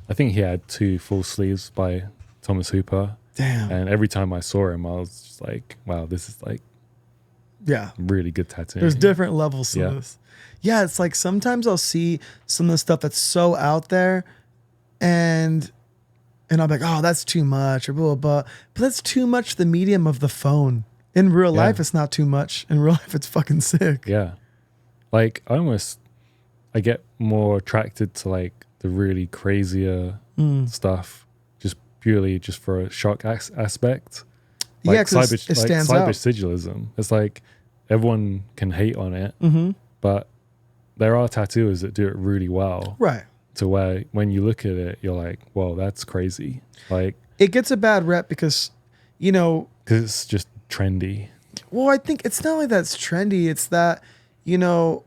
I think he had 2 full sleeves by Thomas Hooper. Damn. And every time I saw him, I was just like, wow, this is like Yeah. really good tattooing. There's different levels to Yeah. this. Yeah, it's like sometimes I'll see some of the stuff that's so out there and I'll be like, oh, that's too much or blah, blah, blah. But that's too much the medium of the phone. In real life, it's not too much. In real life, it's fucking sick. Yeah. Like I get more attracted to like the really crazier stuff just purely just for a shock aspect. Like Yeah, because it stands cyber out. sigilism. It's like everyone can hate on it, Mm-hmm. but there are tattooers that do it really well. Right. To where when you look at it, you're like, whoa, that's crazy. Like, It gets a bad rep because, you know, because it's just trendy. well, I think it's not like that's trendy. It's that, you know,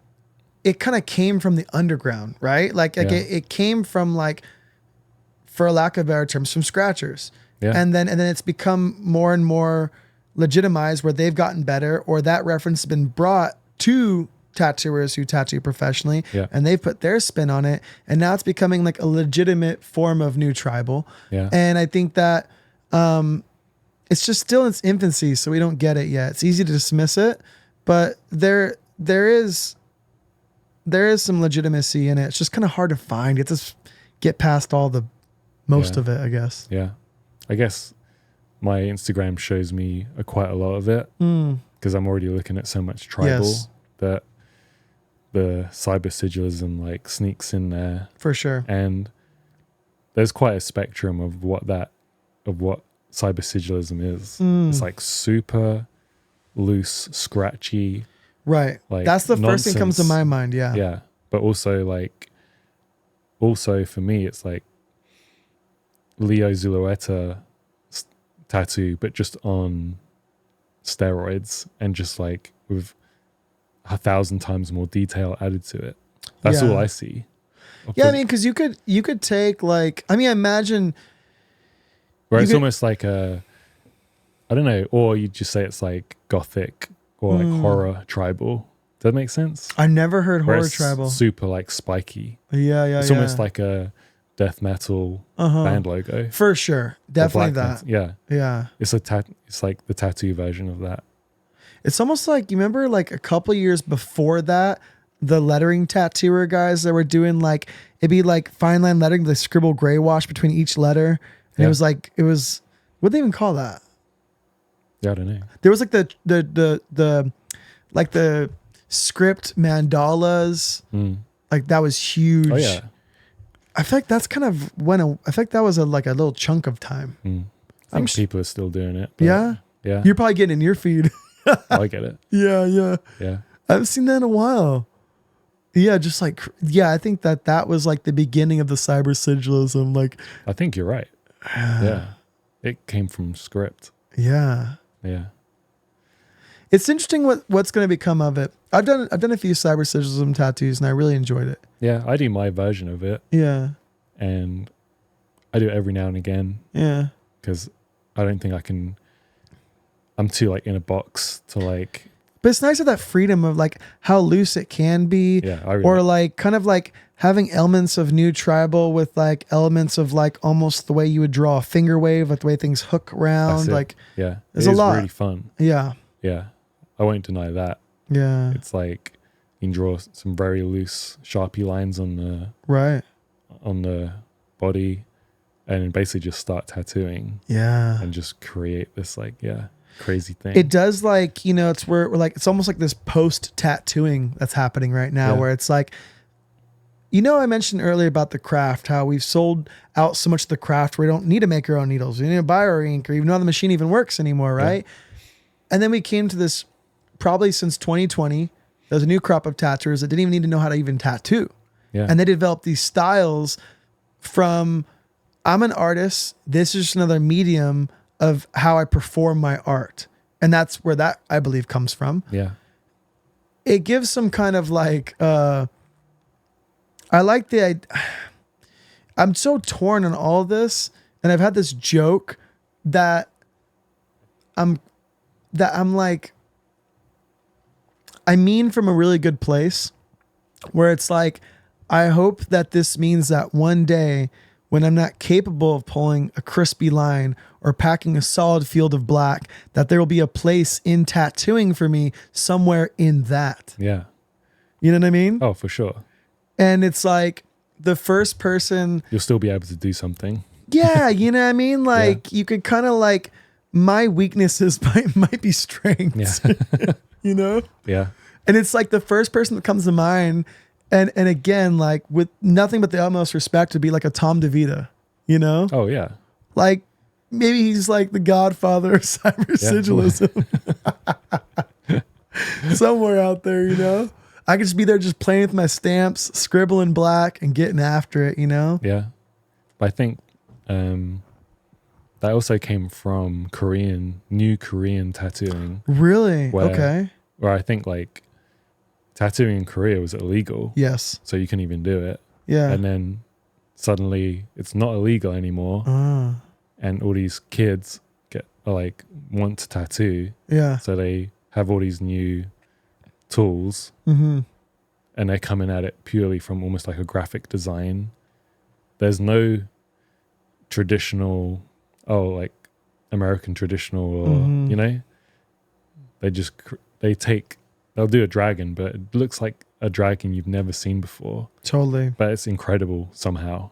it kind of came from the underground, right? Like it came from like, for lack of better terms, from scratchers. Yeah. And then it's become more and more legitimized where they've gotten better or that reference has been brought to tattooers who tattoo professionally and they've put their spin on it. And now it's becoming like a legitimate form of new tribal. Yeah. And I think that it's just still in its infancy, so we don't get it yet. It's easy to dismiss it, but there is some legitimacy in it. It's just kind of hard to find. You have to get past all the most of it, I guess. Yeah. I guess my Instagram shows me quite a lot of it because I'm already looking at so much tribal that the cyber sigilism like sneaks in there. For sure. And there's quite a spectrum of what cyber sigilism is. It's like super loose, scratchy. Right. Like that's the first thing comes to nonsense. my mind. Yeah. Yeah. But also for me, it's like Leo Zulueta tattoo, but just on steroids and just like with 1,000 times more detail added to it. That's all I see. Yeah. I mean, cause you could take like, I mean, I imagine where it's almost like I don't know, or you just say it's like gothic or like horror tribal. Does that make sense? I never heard Where horror it's tribal. super like spiky. Yeah. It's almost like a death metal band logo. For sure. Definitely that. Yeah. Yeah. It's it's like the tattoo version of that. It's almost like, you remember like a couple years before that, the lettering tattooer guys that were doing like, it'd be like fine line lettering, they scribble gray wash between each letter. And it was, what'd they even call that? Yeah, I don't know. There was like the script mandalas. Like that was huge. Oh yeah. I feel like that's kind of I feel like that was like a little chunk of time. I think people are still doing it. But Yeah. Yeah. You're probably getting in your feed. I get it. Yeah. Yeah. I haven't seen that in a while. Yeah. Just like, yeah, I think that was like the beginning of the cyber sigilism. Like, I think you're right. Yeah. It came from script. yeah. Yeah. It's interesting what's going to become of it. I've done a few cyber sigilism tattoos and I really enjoyed it. Yeah. I do my version of it Yeah. and I do it every now and again Yeah. because I don't think I can. I'm too like in a box to like. But it's nice to have that freedom of like how loose it can be, Yeah, I really, or like kind of like having elements of new tribal with like elements of like almost the way you would draw a finger wave, like the way things hook around. Like yeah, there's it a is lot. really fun. Yeah. Yeah, I won't deny that. Yeah. It's like you can draw some very loose Sharpie lines on the body, and basically just start tattooing. Yeah. And just create this like crazy thing. It does like, you know, it's where we're like, it's almost like this post tattooing that's happening right now, where it's like, you know, I mentioned earlier about the craft, how we've sold out so much of the craft where we don't need to make our own needles. We need to buy our ink or even know how the machine even works anymore, right? Yeah. And then we came to this, probably since 2020, there's a new crop of tattooers that didn't even need to know how to even tattoo. Yeah. And they developed these styles from, I'm an artist, this is just another medium of how I perform my art. And that's where that, I believe, comes from. Yeah. It gives some kind of like, I like I'm so torn on all this. And I've had this joke that I'm like, I mean from a really good place, where it's like, I hope that this means that one day when I'm not capable of pulling a crispy line or packing a solid field of black, that there will be a place in tattooing for me somewhere in that. Yeah. You know what I mean? Oh, for sure. And it's like the first person. You'll still be able to do something. Yeah. You know what I mean? Like you could kind of like, my weaknesses might be strengths, you know? Yeah. And it's like the first person that comes to mind. And again, like with nothing but the utmost respect, to be like a Tom DeVita, you know? Oh yeah. Like maybe he's like the godfather of cyber sigilism. Somewhere out there, you know? I could just be there just playing with my stamps, scribbling black and getting after it, you know? Yeah. But I think that also came from new Korean tattooing. Really? Okay. Where I think like tattooing in Korea was illegal. Yes. So you couldn't even do it. Yeah. And then suddenly it's not illegal anymore. And all these kids want to tattoo. Yeah. So they have all these new tools. Mm-hmm. And they're coming at it purely from almost like a graphic design. There's no traditional, like American traditional, or, you know, they'll do a dragon, but it looks like a dragon you've never seen before. Totally. But it's incredible somehow.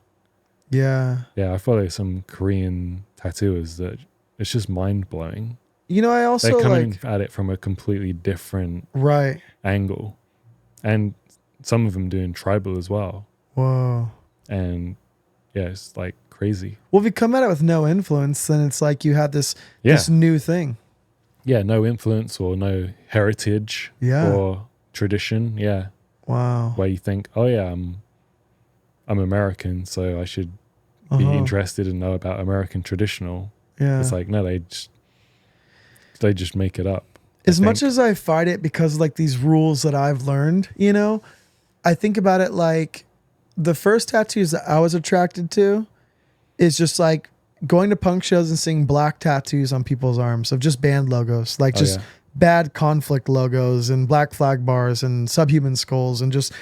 Yeah. Yeah, I follow some Korean tattooers that it's just mind blowing. You know, I also they're coming at it from a completely different angle. And some of them doing tribal as well. Whoa. And yeah, it's like crazy. Well, if you come at it with no influence, then it's like you had this new thing. Yeah, no influence or no heritage or tradition. Yeah. Wow. Where you think, oh yeah, I'm American, so I should be interested and know about American traditional. Yeah. It's like, no, they just make it up. As much as I fight it because like these rules that I've learned, you know, I think about it like the first tattoos that I was attracted to is just like going to punk shows and seeing black tattoos on people's arms of just band logos, like bad conflict logos and black flag bars and subhuman skulls and just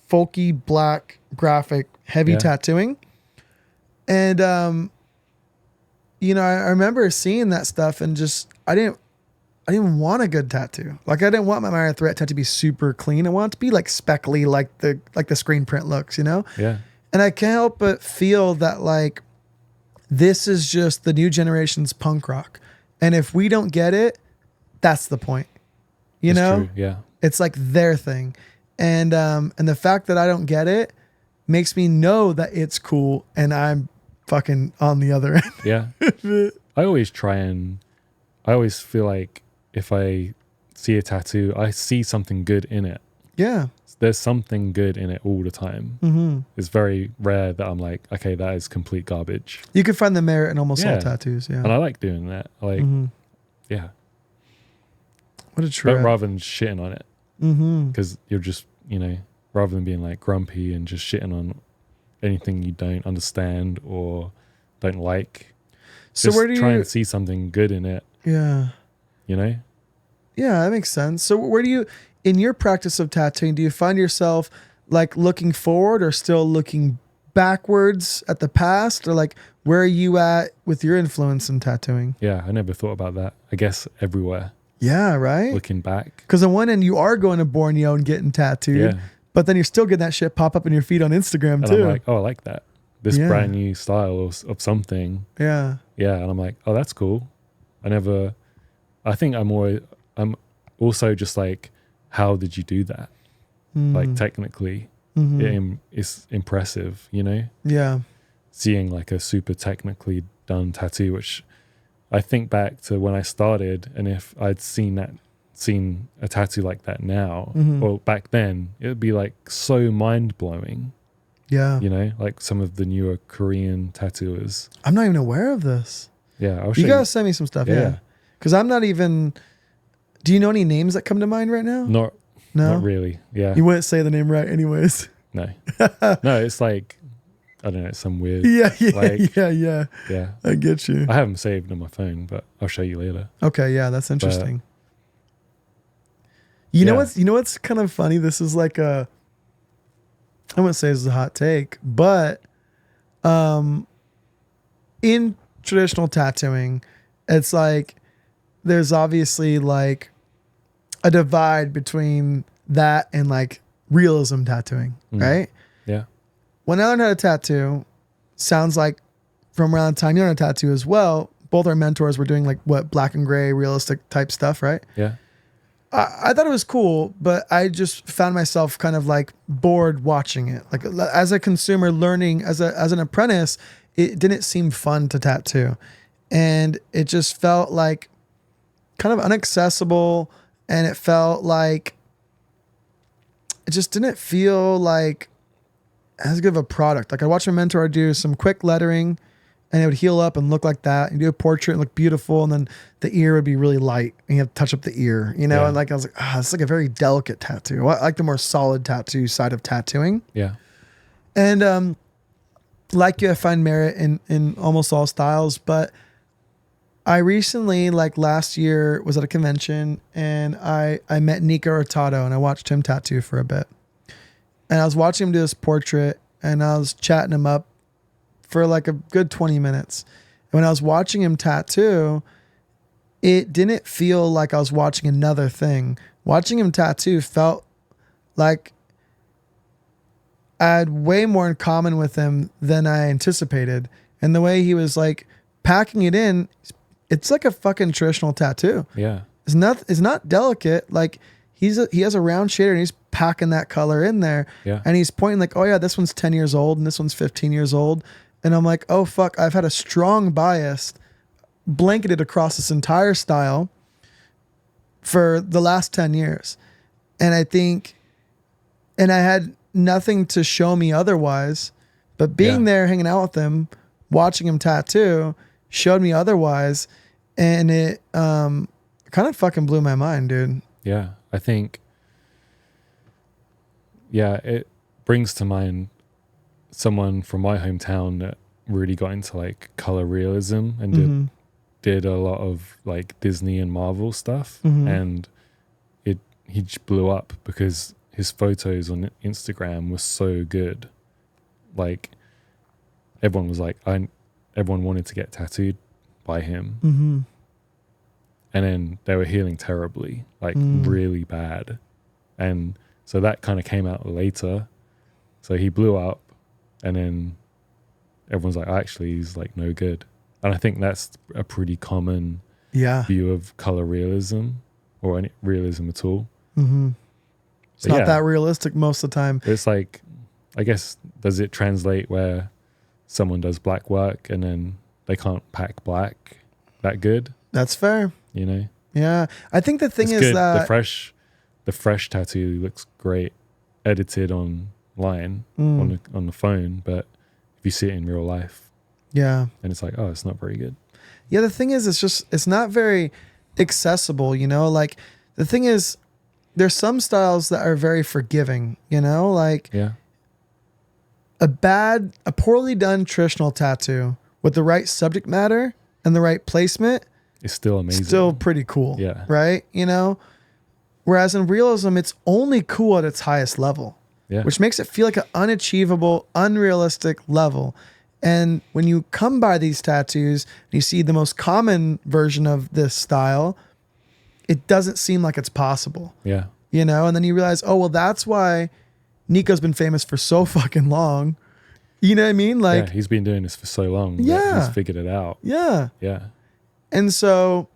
folky black graphic heavy tattooing. And, you know, I remember seeing that stuff and just, I didn't want a good tattoo. Like I didn't want my Mario Threat tattoo to be super clean. I want it to be like speckly, like the screen print looks, you know? Yeah. And I can't help but feel that like, this is just the new generation's punk rock. And if we don't get it, that's the point. You know? True. Yeah. It's like their thing. And the fact that I don't get it makes me know that it's cool and I'm fucking on the other end. Yeah. I always feel like if I see a tattoo, I see something good in it. Yeah. There's something good in it all the time. Mm-hmm. It's very rare that I'm like, okay, that is complete garbage. You can find the merit in almost all tattoos. Yeah. And I like doing that. Yeah. What a trip. But rather than shitting on it. Because you're just, you know, rather than being like grumpy and just shitting on anything you don't understand or don't like. So just where do try you? and see something good in it, Yeah. you know? Yeah, that makes sense. So where do you, in your practice of tattooing, do you find yourself like looking forward or still looking backwards at the past, or like where are you at with your influence in tattooing? Yeah, I never thought about that. I guess everywhere, Yeah, right. looking back. Because on one end you are going to Borneo and getting tattooed, Yeah. but then you're still getting that shit pop up in your feed on Instagram And too. I'm like, oh, I like that. This Yeah. brand new style of something. Yeah. Yeah. And I'm like, oh, that's cool. I think I'm also just like, how did you do that? Like technically, it's impressive, you know? Yeah. Seeing like a super technically done tattoo, which I think back to when I started, and if I'd seen a tattoo like that now, or back then, it would be like so mind blowing, Yeah. you know, like some of the newer Korean tattooers. I'm not even aware of this. Yeah, I'll show You gotta send me some stuff. Yeah. Because I'm not even. Do you know any names that come to mind right now? Not No. not really. Yeah, You wouldn't say the name right, anyways. no, no. It's like I don't know, it's some weird. Yeah. Like- Yeah. Yeah, I get you. I have them saved on my phone, but I'll show you later. Okay. Yeah, that's interesting. You know Yeah. what's kind of funny? This is like I wouldn't say this is a hot take, but in traditional tattooing, it's like there's obviously like a divide between that and like realism tattooing, right? Yeah, When I learned how to tattoo, sounds like from around the time you learned how to tattoo as well, both our mentors were doing like what black and gray realistic type stuff, right? yeah, I thought it was cool, but I just found myself kind of like bored watching it. Like as a consumer learning, as an apprentice, it didn't seem fun to tattoo. And it just felt like kind of inaccessible, and it felt like it just didn't feel like as good of a product. Like I watched my mentor do some quick lettering and it would heal up and look like that. And do a portrait and look beautiful. And then the ear would be really light and you have to touch up the ear, you know? Yeah. And like, I was like, it's like a very delicate tattoo. I like the more solid tattoo side of tattooing. yeah, And, like you, I find merit in almost all styles, but I recently, like last year, was at a convention and I met Nico Hurtado and I watched him tattoo for a bit. And I was watching him do his portrait and I was chatting him up for like a good 20 minutes. And when I was watching him tattoo, it didn't feel like I was watching another thing. Watching him tattoo felt like I had way more in common with him than I anticipated. And the way he was like packing it in, it's like a fucking traditional tattoo. yeah, It's not delicate. Like he has a round shader and he's packing that color in there. yeah, And he's pointing like, oh yeah, this one's 10 years old and this one's 15 years old. And I'm like, oh fuck, I've had a strong bias blanketed across this entire style for the last 10 years. And I think, and I had nothing to show me otherwise, but being Yeah. there, hanging out with him, watching him tattoo showed me otherwise. And it kind of fucking blew my mind, dude. yeah. I think, yeah, it brings to mind someone from my hometown that really got into like color realism and did a lot of like Disney and Marvel stuff, and he just blew up because his photos on Instagram were so good. Like everyone was like, everyone wanted to get tattooed by him, and then they were healing terribly, like really bad, and so that kind of came out later. So he blew up, and then everyone's like, actually, he's like no good. And I think that's a pretty common Yeah. view of color realism or any realism at all. It's not that realistic most of the time. It's like, I guess, does it translate where someone does black work and then they can't pack black that good? That's fair. You know? Yeah. I think the thing It's is good. that The fresh tattoo looks great edited online on the phone, but if you see it in real life, yeah. then it's like, oh, it's not very good. Yeah, the thing is, it's not very accessible, you know? Like, the thing is, there's some styles that are very forgiving, you know? Like, Yeah. a poorly done traditional tattoo with the right subject matter and the right placement, It's still amazing. still pretty cool. Yeah. Right? You know? Whereas in realism, it's only cool at its highest level, Yeah. which makes it feel like an unachievable, unrealistic level. And when you come by these tattoos, and you see the most common version of this style, it doesn't seem like it's possible, Yeah. you know? And then you realize, oh, well, that's why Nico's been famous for so fucking long. You know what I mean? Like, yeah, he's been doing this for so long. that Yeah. He's figured it out. yeah. Yeah. And so,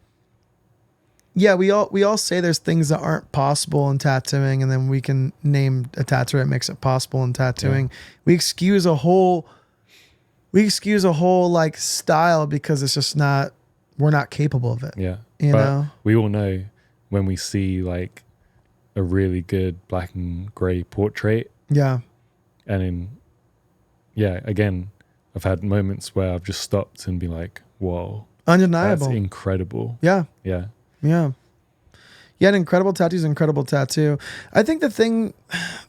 yeah, we all say there's things that aren't possible in tattooing, and then we can name a tattoo that makes it possible in tattooing. We excuse a whole like style because it's just not, we're not capable of it. Yeah. You But know? we all know when we see like a really good black and gray portrait, Yeah. and then, yeah, again, I've had moments where I've just stopped and be like, whoa, Undeniable. that's incredible. Yeah. Yeah. Yeah. Yeah, an incredible tattoo is an incredible tattoo. I think the thing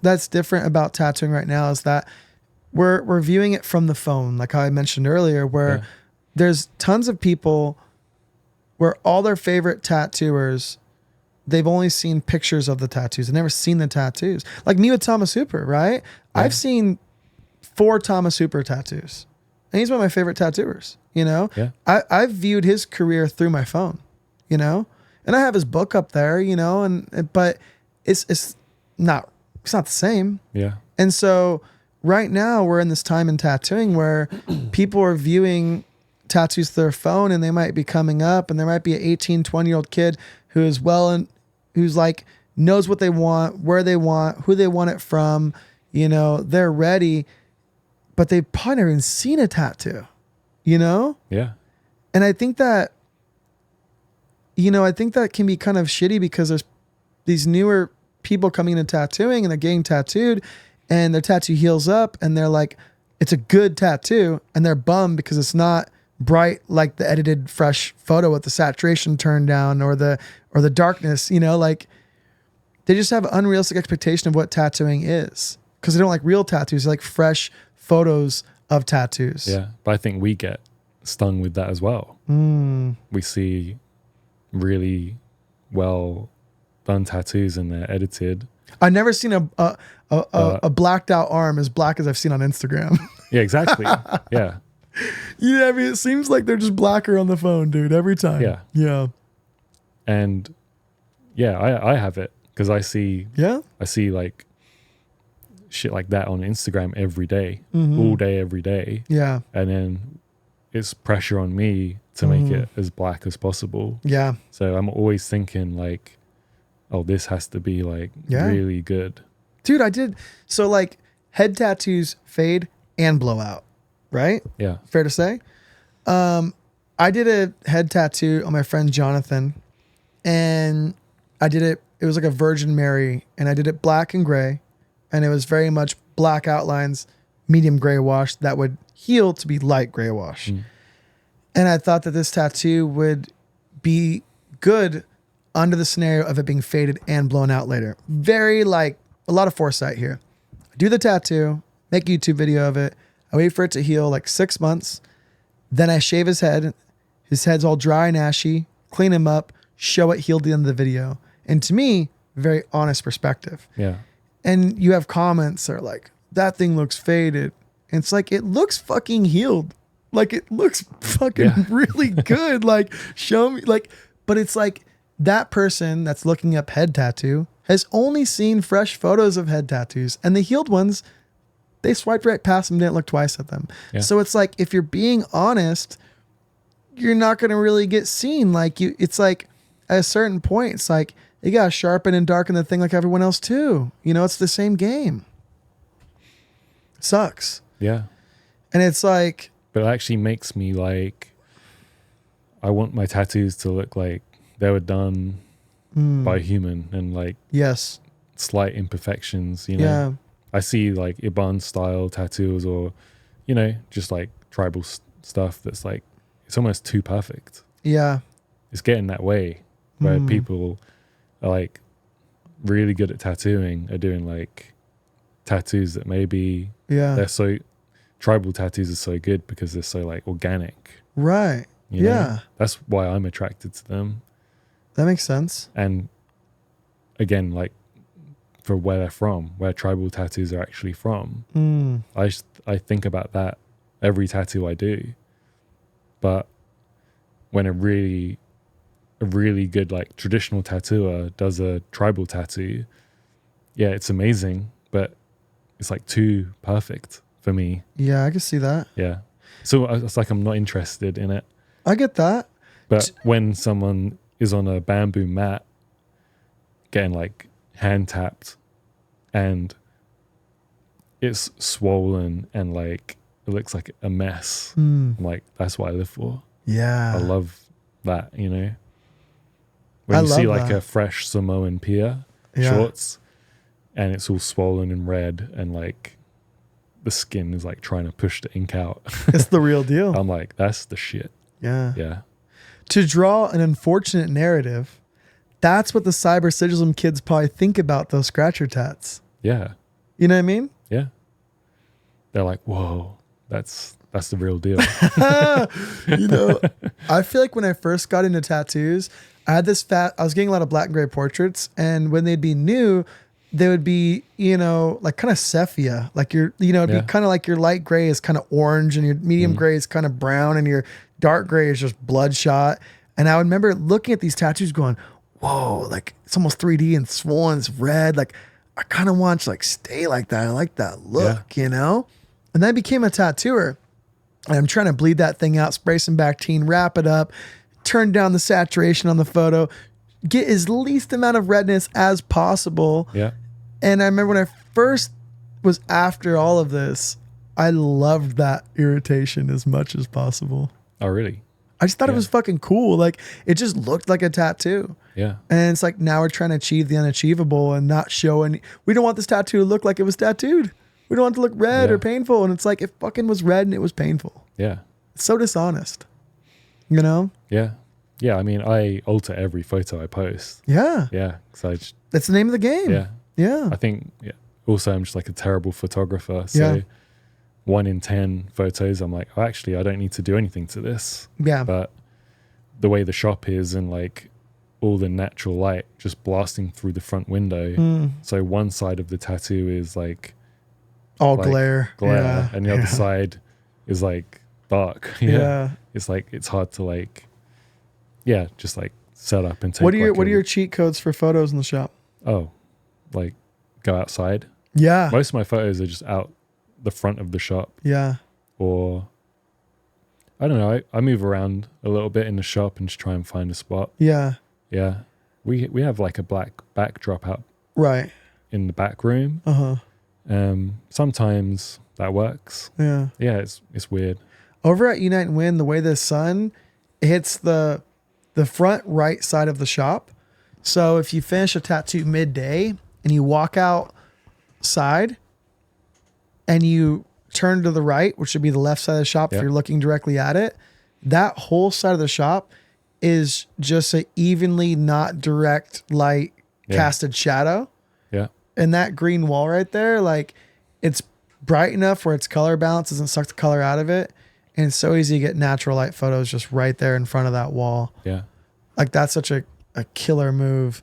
that's different about tattooing right now is that we're viewing it from the phone, like how I mentioned earlier, where Yeah. there's tons of people where all their favorite tattooers, they've only seen pictures of the tattoos. They've never seen the tattoos. Like me with Thomas Hooper, right? Yeah. I've seen 4 Thomas Hooper tattoos. And he's one of my favorite tattooers, you know? Yeah. I've viewed his career through my phone, you know? And I have his book up there, you know, but it's not the same. Yeah. And so right now we're in this time in tattooing where people are viewing tattoos through their phone, and they might be coming up, and there might be an 18, 20-year-old kid who is who's like knows what they want, where they want, who they want it from, you know, they're ready, but they've probably never even seen a tattoo, you know? Yeah. And I think that, you know, I think that can be kind of shitty because there's these newer people coming into tattooing, and they're getting tattooed, and their tattoo heals up, and they're like, it's a good tattoo, and they're bummed because it's not bright like the edited fresh photo with the saturation turned down or the darkness, you know, like they just have an unrealistic expectation of what tattooing is because they don't like real tattoos. They like fresh photos of tattoos. Yeah. But I think we get stung with that as well. We see really well done tattoos, and they're edited. I've never seen a blacked out arm as black as I've seen on Instagram. Yeah, exactly. Yeah. Yeah, I mean, it seems like they're just blacker on the phone, dude, every time. Yeah. Yeah. And yeah, I have it because I see like shit like that on Instagram every day, all day, every day. Yeah. And then it's pressure on me to make it as black as possible. Yeah. So I'm always thinking like, oh, this has to be like really good. Dude, I did. So like head tattoos fade and blow out, right? Yeah. Fair to say. I did a head tattoo on my friend Jonathan, and I did it. It was like a Virgin Mary, and I did it black and gray, and it was very much black outlines, medium gray wash that would heal to be light gray wash. And I thought that this tattoo would be good under the scenario of it being faded and blown out later. Very like a lot of foresight here. I do the tattoo, make a YouTube video of it. I wait for it to heal like 6 months. Then I shave his head. His head's all dry and ashy. Clean him up. Show it healed at the end of the video. And to me, very honest perspective. Yeah. And you have comments that are like, that thing looks faded. And it's like, it looks fucking healed. Like it looks fucking really good. Like show me like, but it's like that person that's looking up head tattoo has only seen fresh photos of head tattoos, and the healed ones, they swiped right past them, didn't look twice at them. Yeah. So it's like, if you're being honest, you're not going to really get seen. Like it's like at a certain point, it's like, you got to sharpen and darken the thing like everyone else too. You know, it's the same game. Sucks. Yeah. And it's like, But it actually makes me like, I want my tattoos to look like they were done by a human, and like yes. slight imperfections, you know. Yeah. I see like Iban style tattoos, or, you know, just like tribal stuff that's like, it's almost too perfect. Yeah. It's getting that way where people are like really good at tattooing are doing like tattoos that maybe Yeah. they're so, tribal tattoos are so good because they're so like organic. Right. You know? Yeah. That's why I'm attracted to them. That makes sense. And again, like for where they're from, where tribal tattoos are actually from, I think about that every tattoo I do. But when a really good like traditional tattooer does a tribal tattoo, yeah, it's amazing, but it's like too perfect for me. Yeah, I can see that. Yeah. So it's like I'm not interested in it. I get that. But when someone is on a bamboo mat getting like hand tapped and it's swollen and like it looks like a mess, I'm like, that's what I live for. Yeah. I love that, you know. When I you see love like that. a fresh Samoan pier shorts and it's all swollen and red and like the skin is like trying to push the ink out. It's the real deal. I'm like, that's the shit. Yeah. Yeah. To draw an unfortunate narrative, that's what the cyber sigilum kids probably think about those scratcher tats. Yeah. You know what I mean? Yeah. They're like, whoa, that's the real deal. You know, I feel like when I first got into tattoos, I was getting a lot of black and gray portraits, and when they'd be new, they would be, you know, like kind of sepia. Like it'd be kind of like your light gray is kind of orange and your medium gray is kind of brown and your dark gray is just bloodshot. And I would remember looking at these tattoos going, whoa, like it's almost 3D and swollen, it's red. Like I kind of want to like stay like that. I like that look, you know? And then I became a tattooer. And I'm trying to bleed that thing out, spray some Bactine, wrap it up, turn down the saturation on the photo, get as least amount of redness as possible. Yeah. And I remember when I first was after all of this, I loved that irritation as much as possible. Oh, really? I just thought it was fucking cool. Like it just looked like a tattoo. Yeah. And it's like now we're trying to achieve the unachievable and not show any. We don't want this tattoo to look like it was tattooed. We don't want it to look red or painful. And it's like it fucking was red and it was painful. Yeah. It's so dishonest. You know? Yeah. Yeah. I mean, I alter every photo I post. Yeah. Yeah. So I just, That's the name of the game. yeah. Yeah. I think, also I'm just like a terrible photographer. So 1 in 10 photos, I'm like, oh, actually, I don't need to do anything to this. Yeah. But the way the shop is and like all the natural light just blasting through the front window. So one side of the tattoo is like all like glare. Yeah. and the other side is like dark. Yeah. It's like, it's hard to like, just like set up and take. What are your cheat codes for photos in the shop? Oh, like go outside. Yeah. Most of my photos are just out the front of the shop. Yeah. Or I don't know. I move around a little bit in the shop and just try and find a spot. Yeah. Yeah. We have like a black backdrop out Right. in the back room. Sometimes that works. Yeah. Yeah, it's weird. Over at Unite and Win, the way the sun hits the front right side of the shop. So if you finish a tattoo midday and you walk outside and you turn to the right, which would be the left side of the shop if you're looking directly at it, that whole side of the shop is just a evenly not direct light casted shadow. Yeah. And that green wall right there, like it's bright enough where its color balance doesn't suck the color out of it. And it's so easy to get natural light photos just right there in front of that wall. Yeah. Like that's such a killer move.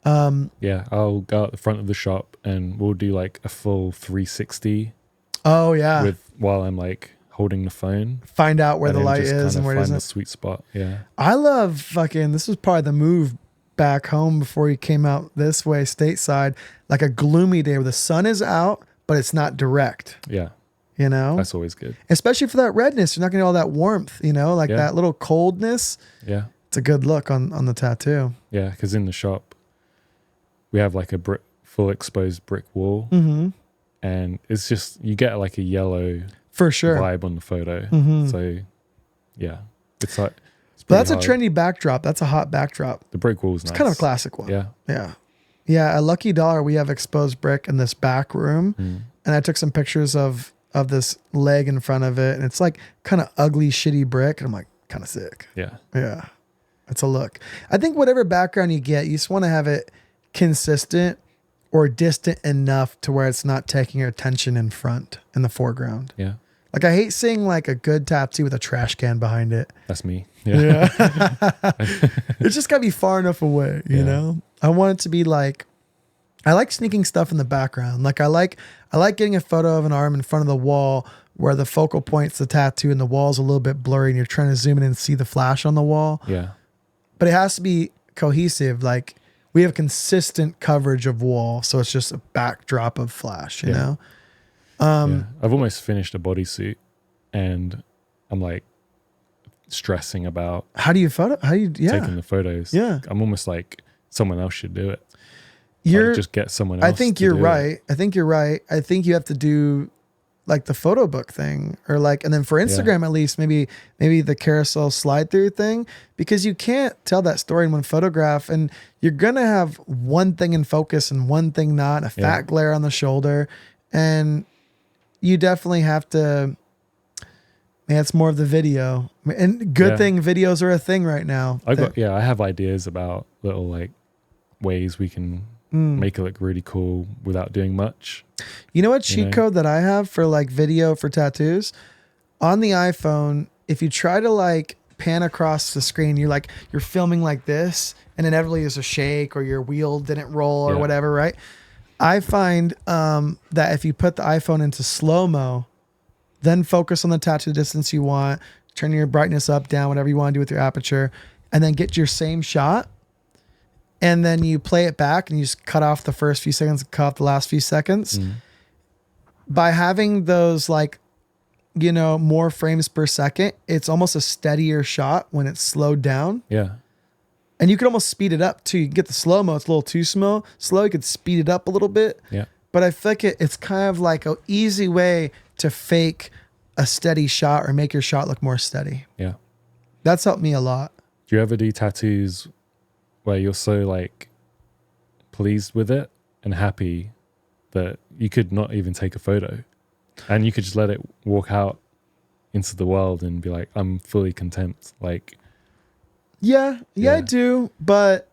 Yeah. I'll go out the front of the shop and we'll do like a full 360. Oh yeah. While I'm like holding the phone. Find out where the light is and where it find isn't. the sweet spot. Yeah. I love this was probably the move back home before you came out this way stateside, like a gloomy day where the sun is out, but it's not direct. Yeah. You know? That's always good. Especially for that redness. You're not getting all that warmth, you know, like that little coldness. Yeah. It's a good look on the tattoo. Yeah. Cause in the shop we have like a full exposed brick wall. And it's just, you get like a yellow for sure vibe on the photo. So yeah, it's like, but that's hard. A trendy backdrop. That's a hot backdrop. The brick wall's nice. It's kind of a classic one. Yeah. Yeah. Yeah. At Lucky Dollar, we have exposed brick in this back room. And I took some pictures of this leg in front of it. And it's like kind of ugly, shitty brick. And I'm like, kind of sick. Yeah. Yeah. It's a look. I think whatever background you get, you just want to have it consistent or distant enough to where it's not taking your attention in the foreground. Yeah. Like I hate seeing like a good tattoo with a trash can behind it. That's me. Yeah. It's just gotta be far enough away, you know? I want it to be like, I like sneaking stuff in the background. Like I like getting a photo of an arm in front of the wall where the focal point's the tattoo and the wall's a little bit blurry and you're trying to zoom in and see the flash on the wall. Yeah. But it has to be cohesive. Like we have consistent coverage of wall. So it's just a backdrop of flash, you know? I've almost finished a bodysuit and I'm like stressing about taking the photos. Yeah. I'm almost like someone else should do it. Just get someone else. I think you're right. I think you're right. I think you have to do like the photo book thing or like, and then for Instagram, at least maybe the carousel slide through thing, because you can't tell that story in one photograph and you're going to have one thing in focus and one thing not, a fat glare on the shoulder. And you definitely have to, man, it's more of the video and good thing videos are a thing right now. I have ideas about little like ways we can make it look really cool without doing much. You know what cheat code that I have for like video for tattoos? On the iPhone, if you try to like pan across the screen, you're filming like this and inevitably there's a shake or your wheel didn't roll or whatever, right? I find that if you put the iPhone into slow-mo, then focus on the tattoo distance you want, turn your brightness up, down, whatever you want to do with your aperture, and then get your same shot. And then you play it back and you just cut off the first few seconds, cut off the last few seconds. By having those like, you know, more frames per second, it's almost a steadier shot when it's slowed down. Yeah. And you could almost speed it up too. You can get the slow-mo, it's a little too slow. You could speed it up a little bit. Yeah. But I feel like it's kind of like an easy way to fake a steady shot or make your shot look more steady. Yeah. That's helped me a lot. Do you ever do tattoos where you're so like pleased with it and happy that you could not even take a photo and you could just let it walk out into the world and be like, I'm fully content? Like, yeah. I do, but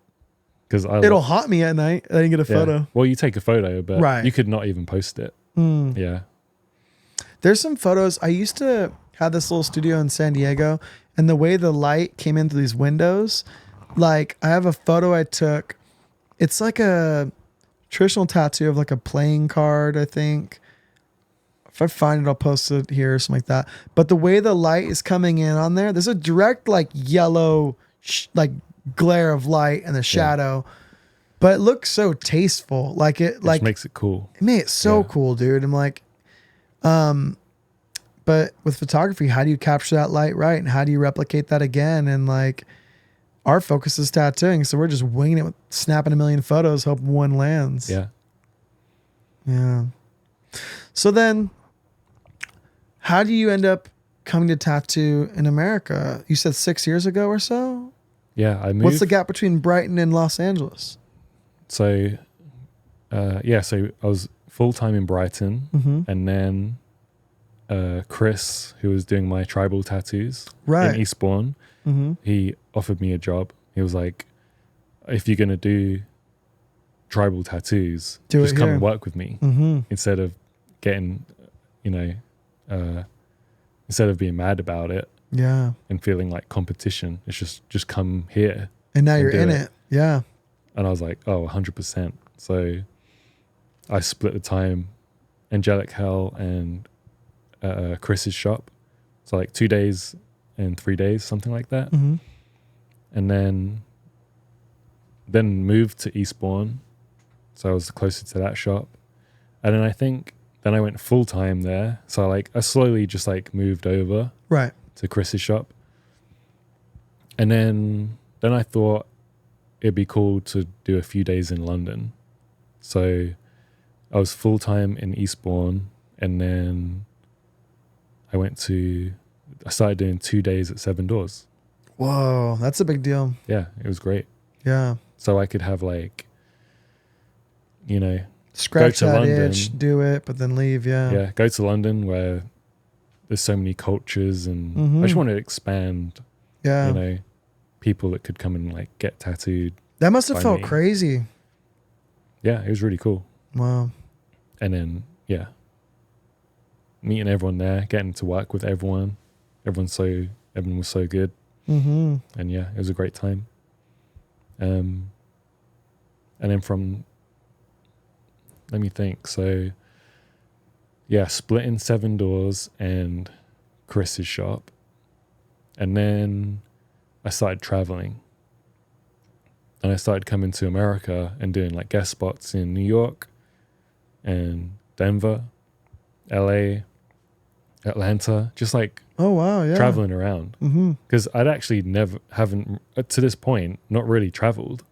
because it'll haunt me at night. I didn't get a photo. Well, you take a photo, but right. You could not even post it. Yeah. There's some photos. I used to have this little studio in San Diego, and the way the light came in through these windows, like I have a photo I took. It's like a traditional tattoo of like a playing card, I think. If I find it, I'll post it here or something like that. But the way the light is coming in on there's a direct like yellow like glare of light and the shadow, but it looks so tasteful. Like it like makes it cool. It made it so cool, dude. I'm like, but with photography, how do you capture that light right? And how do you replicate that again? And like our focus is tattooing. So we're just winging it with snapping a million photos, hoping one lands. Yeah. Yeah. So then how do you end up coming to tattoo in America? You said 6 years ago or so? Yeah, I moved. What's the gap between Brighton and Los Angeles? So, so I was full-time in Brighton, and then Chris, who was doing my tribal tattoos in Eastbourne, he offered me a job. He was like, if you're going to do tribal tattoos, just come and work with me instead of getting, instead of being mad about it. Yeah. And feeling like competition. It's just come here. And now you're in it. Yeah. And I was like, 100%. So I split the time, Angelic Hell and Chris's shop. So like 2 days and 3 days, something like that. And then moved to Eastbourne. So I was closer to that shop. And then I went full time there. So I slowly just like moved over. Right. To Chris's shop. And then I thought it'd be cool to do a few days in London. So I was full-time in Eastbourne, and then I started doing 2 days at Seven Doors. Whoa, that's a big deal. Yeah, it was great. Yeah. So I could have scratch go to that London, itch, do it, but then leave. Yeah. Yeah, go to London where there's so many cultures, and I just want to expand. Yeah. People that could come and like get tattooed. That must have felt crazy. Yeah, it was really cool. Wow. And then meeting everyone there, getting to work with everyone. Everyone was so good. Mm-hmm. And yeah, it was a great time. And then let me think. So yeah, splitting Seven Doors and Chris's shop. And then I started traveling. And I started coming to America and doing like guest spots in New York and Denver, LA, Atlanta, just like Oh wow, yeah. traveling around. Mm-hmm. Because I'd actually haven't to this point, not really traveled,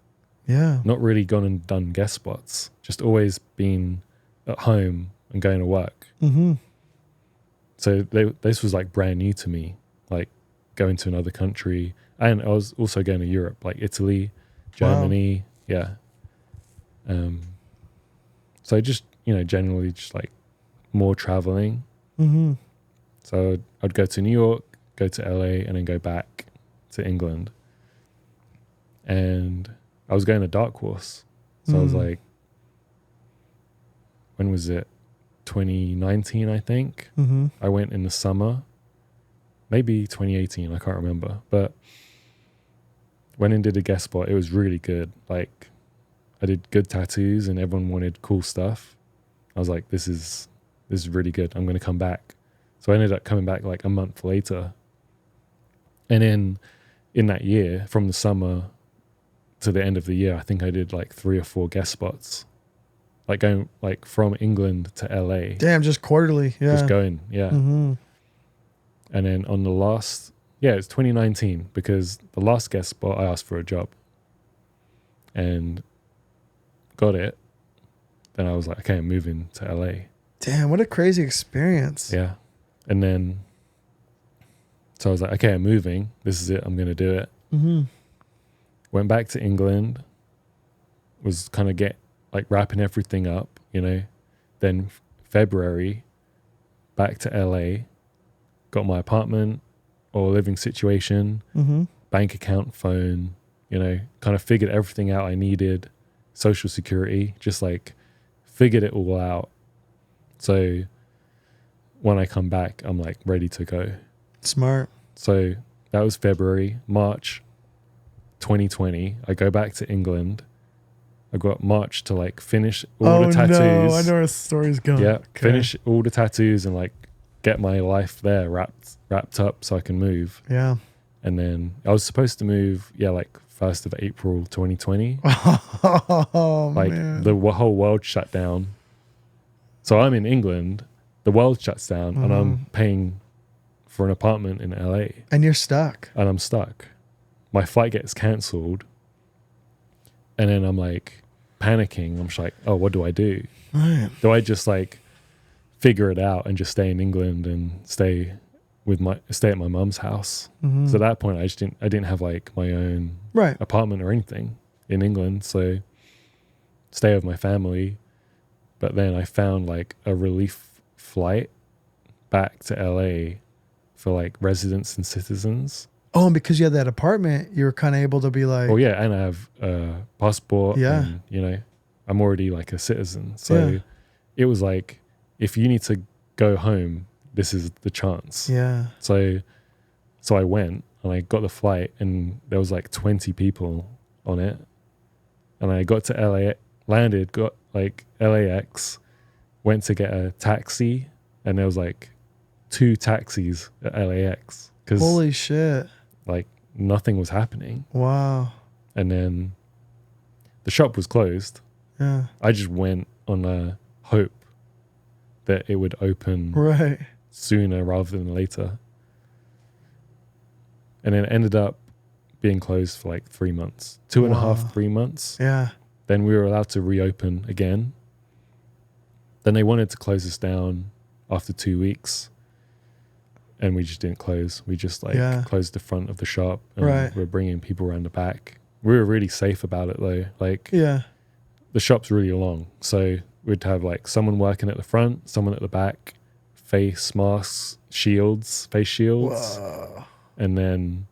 Yeah. not really gone and done guest spots, just always been at home and going to work. Mm-hmm. So this was like brand new to me, like going to another country. And I was also going to Europe, like Italy, Germany. Wow. Yeah. So just, generally just like more traveling. Mm-hmm. So I'd go to New York, go to LA, and then go back to England. And I was going to Dark Horse. So I was like, when was it? 2019, I think. Mm-hmm. I went in the summer, maybe 2018, I can't remember. But went and did a guest spot. It was really good. Like, I did good tattoos and everyone wanted cool stuff. I was like, this is really good. I'm going to come back. So I ended up coming back like a month later. And then in that year, from the summer to the end of the year, I think I did like 3 or 4 guest spots. Like going like from England to LA. Damn, just quarterly. Yeah. Just going, yeah. Mm-hmm. And then on the last, it's 2019, because the last guest spot I asked for a job and got it. Then I was like, okay, I'm moving to LA. Damn, what a crazy experience. Yeah. And then, so I was like, okay, I'm moving. This is it. I'm going to do it. Mm-hmm. Went back to England, was kind of wrapping everything up, Then February, back to LA, got my apartment or living situation, bank account, phone, kind of figured everything out I needed, social security, just like figured it all out. So when I come back, I'm like ready to go. Smart. So that was February. March 2020, I go back to England. I got March to like finish all the tattoos. No, I know where the story's going. Yeah, Okay. finish all the tattoos and like get my life there wrapped up so I can move. Yeah. And then I was supposed to move, like 1st of April 2020. Oh, like man. the whole world shut down. So I'm in England, the world shuts down, and I'm paying for an apartment in LA. And you're stuck. And I'm stuck. My flight gets cancelled. And then I'm like panicking. I'm just like, oh, what do I do? Right. Do I just like figure it out and just stay in England and stay at my mum's house? Mm-hmm. So at that point, I didn't have like my own apartment or anything in England. So stay with my family. But then I found like a relief flight back to LA for like residents and citizens. Oh, and because you had that apartment, you were kind of able to be like... Oh, yeah, and I have a passport. Yeah. And, I'm already like a citizen. So it was like, if you need to go home, this is the chance. Yeah. So I went and I got the flight and there was like 20 people on it. And I got to LA, landed, got like LAX, went to get a taxi, and there was like 2 taxis at LAX. Holy shit. Like nothing was happening. Wow. And then the shop was closed. Yeah. I just went on a hope that it would open sooner rather than later. And then it ended up being closed for like 3 months, 2.5, 3 months. Yeah. Then we were allowed to reopen again. Then they wanted to close us down after 2 weeks. And we just didn't close. We just closed the front of the shop and we're bringing people around the back. We were really safe about it though. Like the shop's really long. So we'd have like someone working at the front, someone at the back, face masks, face shields. Whoa. And then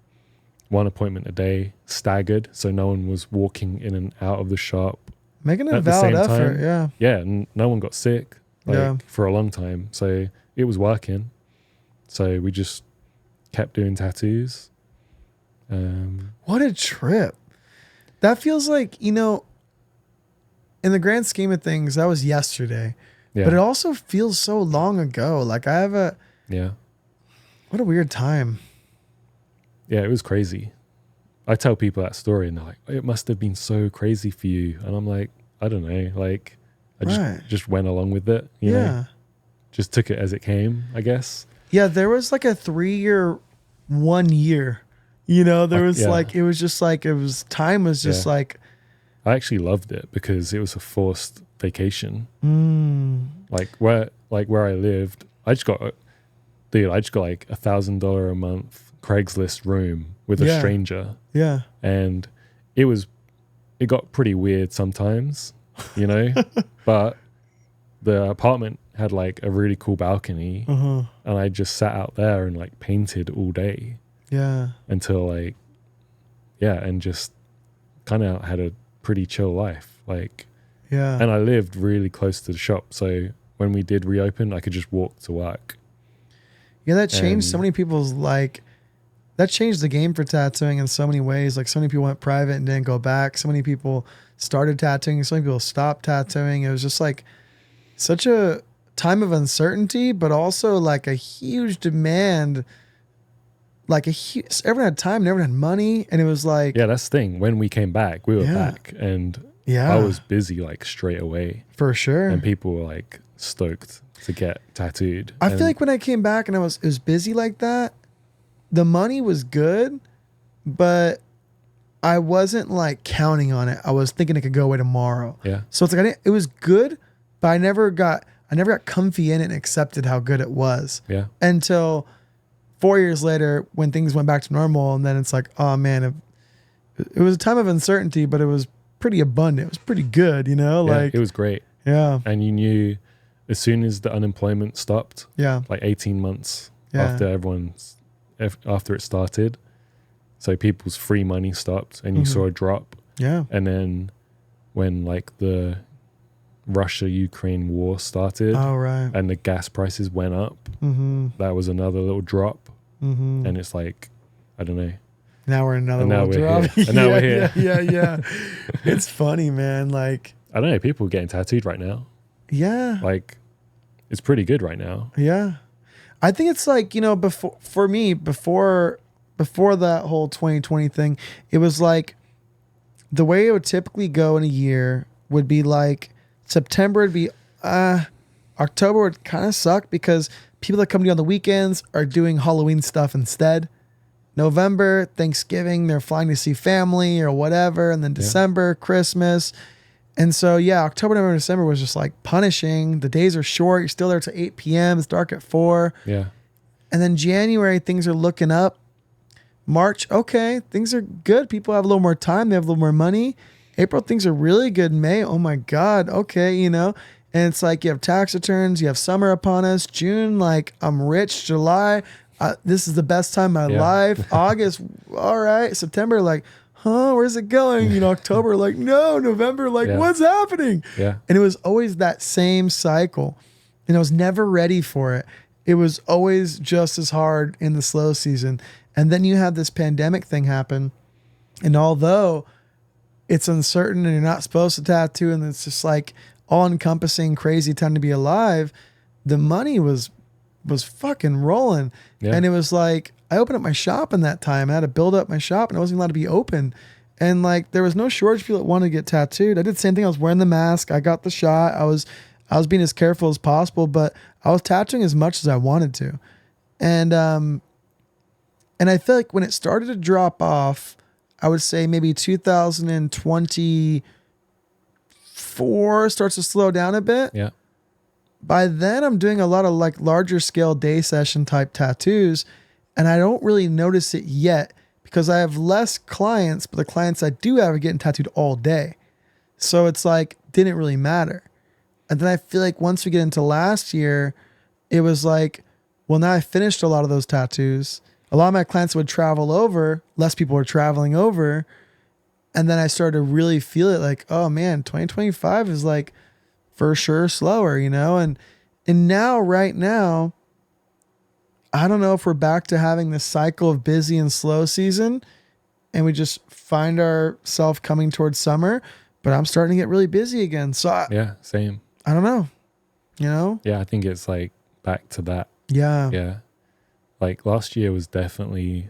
1 appointment a day, staggered. So no one was walking in and out of the shop. Making a valid effort, yeah. Yeah, and no one got sick for a long time. So it was working. So we just kept doing tattoos. What a trip. That feels like, you know, in the grand scheme of things, that was yesterday. Yeah. But it also feels so long ago. Like Yeah. what a weird time. Yeah, it was crazy. I tell people that story and they're like, it must have been so crazy for you. And I'm like, I don't know. Like, I just went along with it, you know? Just took it as it came, I guess. Yeah, there was like a 3-year, 1 year. You know, there was like, it was just like, time was just like. I actually loved it because it was a forced vacation. Like where I lived, I just got like $1,000 a month Craigslist room with a stranger. Yeah. And it got pretty weird sometimes, you know, but the apartment had like a really cool balcony and I just sat out there and like painted all day. Yeah. Until like, and just kind of had a pretty chill life. Like, and I lived really close to the shop. So when we did reopen, I could just walk to work. Yeah, that changed so many people's like, that changed the game for tattooing in so many ways. Like so many people went private and didn't go back. So many people started tattooing. So many people stopped tattooing. It was just like such a time of uncertainty, but also like a huge demand. Like everyone had time, everyone had money, and it was like, that's the thing. When we came back, we were back, and I was busy like straight away for sure. And people were like stoked to get tattooed. I feel like when I came back and it was busy like that, the money was good, but I wasn't like counting on it. I was thinking it could go away tomorrow. Yeah. So it's like it was good, but I never got comfy in it and accepted how good it was. Yeah. Until 4 years later, when things went back to normal, and then it's like, oh man, it was a time of uncertainty, but it was pretty abundant. It was pretty good, you know? Yeah, like it was great. Yeah. And you knew as soon as the unemployment stopped, like 18 months after after it started, so people's free money stopped and you saw a drop. Yeah. And then when like the Russia-Ukraine war started and the gas prices went up, that was another little drop. And it's like, I don't know. Now we're in another little drop. And now we're here. Yeah. It's funny, man. Like, I don't know, people are getting tattooed right now. Yeah. Like, it's pretty good right now. Yeah. I think it's like, you know, before that whole 2020 thing, it was like the way it would typically go in a year would be like September would be, October would kind of suck because people that come to you on the weekends are doing Halloween stuff instead. November, Thanksgiving, they're flying to see family or whatever. And then December, Christmas. And so, October, November, December was just like punishing. The days are short. You're still there till 8 p.m. It's dark at 4. Yeah. And then January, things are looking up. March, okay, things are good. People have a little more time. They have a little more money. April, things are really good. May, oh my God, okay, you know. And it's like you have tax returns. You have summer upon us. June, like I'm rich. July, this is the best time of my life. August, all right. September, like, where's it going? You know, October, like, no. November, like, what's happening? Yeah. And it was always that same cycle. And I was never ready for it. It was always just as hard in the slow season. And then you have this pandemic thing happen. And although it's uncertain and you're not supposed to tattoo, and it's just like all encompassing, crazy time to be alive, the money was fucking rolling. Yeah. And it was like, I opened up my shop in that time. I had to build up my shop and I wasn't allowed to be open. And like, there was no shortage of people that wanted to get tattooed. I did the same thing. I was wearing the mask. I got the shot. I was being as careful as possible, but I was tattooing as much as I wanted to. And I feel like when it started to drop off, I would say maybe 2024 starts to slow down a bit. Yeah. By then I'm doing a lot of like larger scale day session type tattoos, and I don't really notice it yet because I have less clients, but the clients I do have are getting tattooed all day. So it's like, didn't really matter. And then I feel like once we get into last year, it was like, well, now I finished a lot of those tattoos. A lot of my clients would travel over, less people were traveling over. And then I started to really feel it like, oh man, 2025 is like for sure slower, you know? And now, right now, I don't know if we're back to having this cycle of busy and slow season and we just find ourselves coming towards summer, but I'm starting to get really busy again. So Yeah, same. I don't know, you know? Yeah, I think it's like back to that. Yeah. Yeah. Like last year was definitely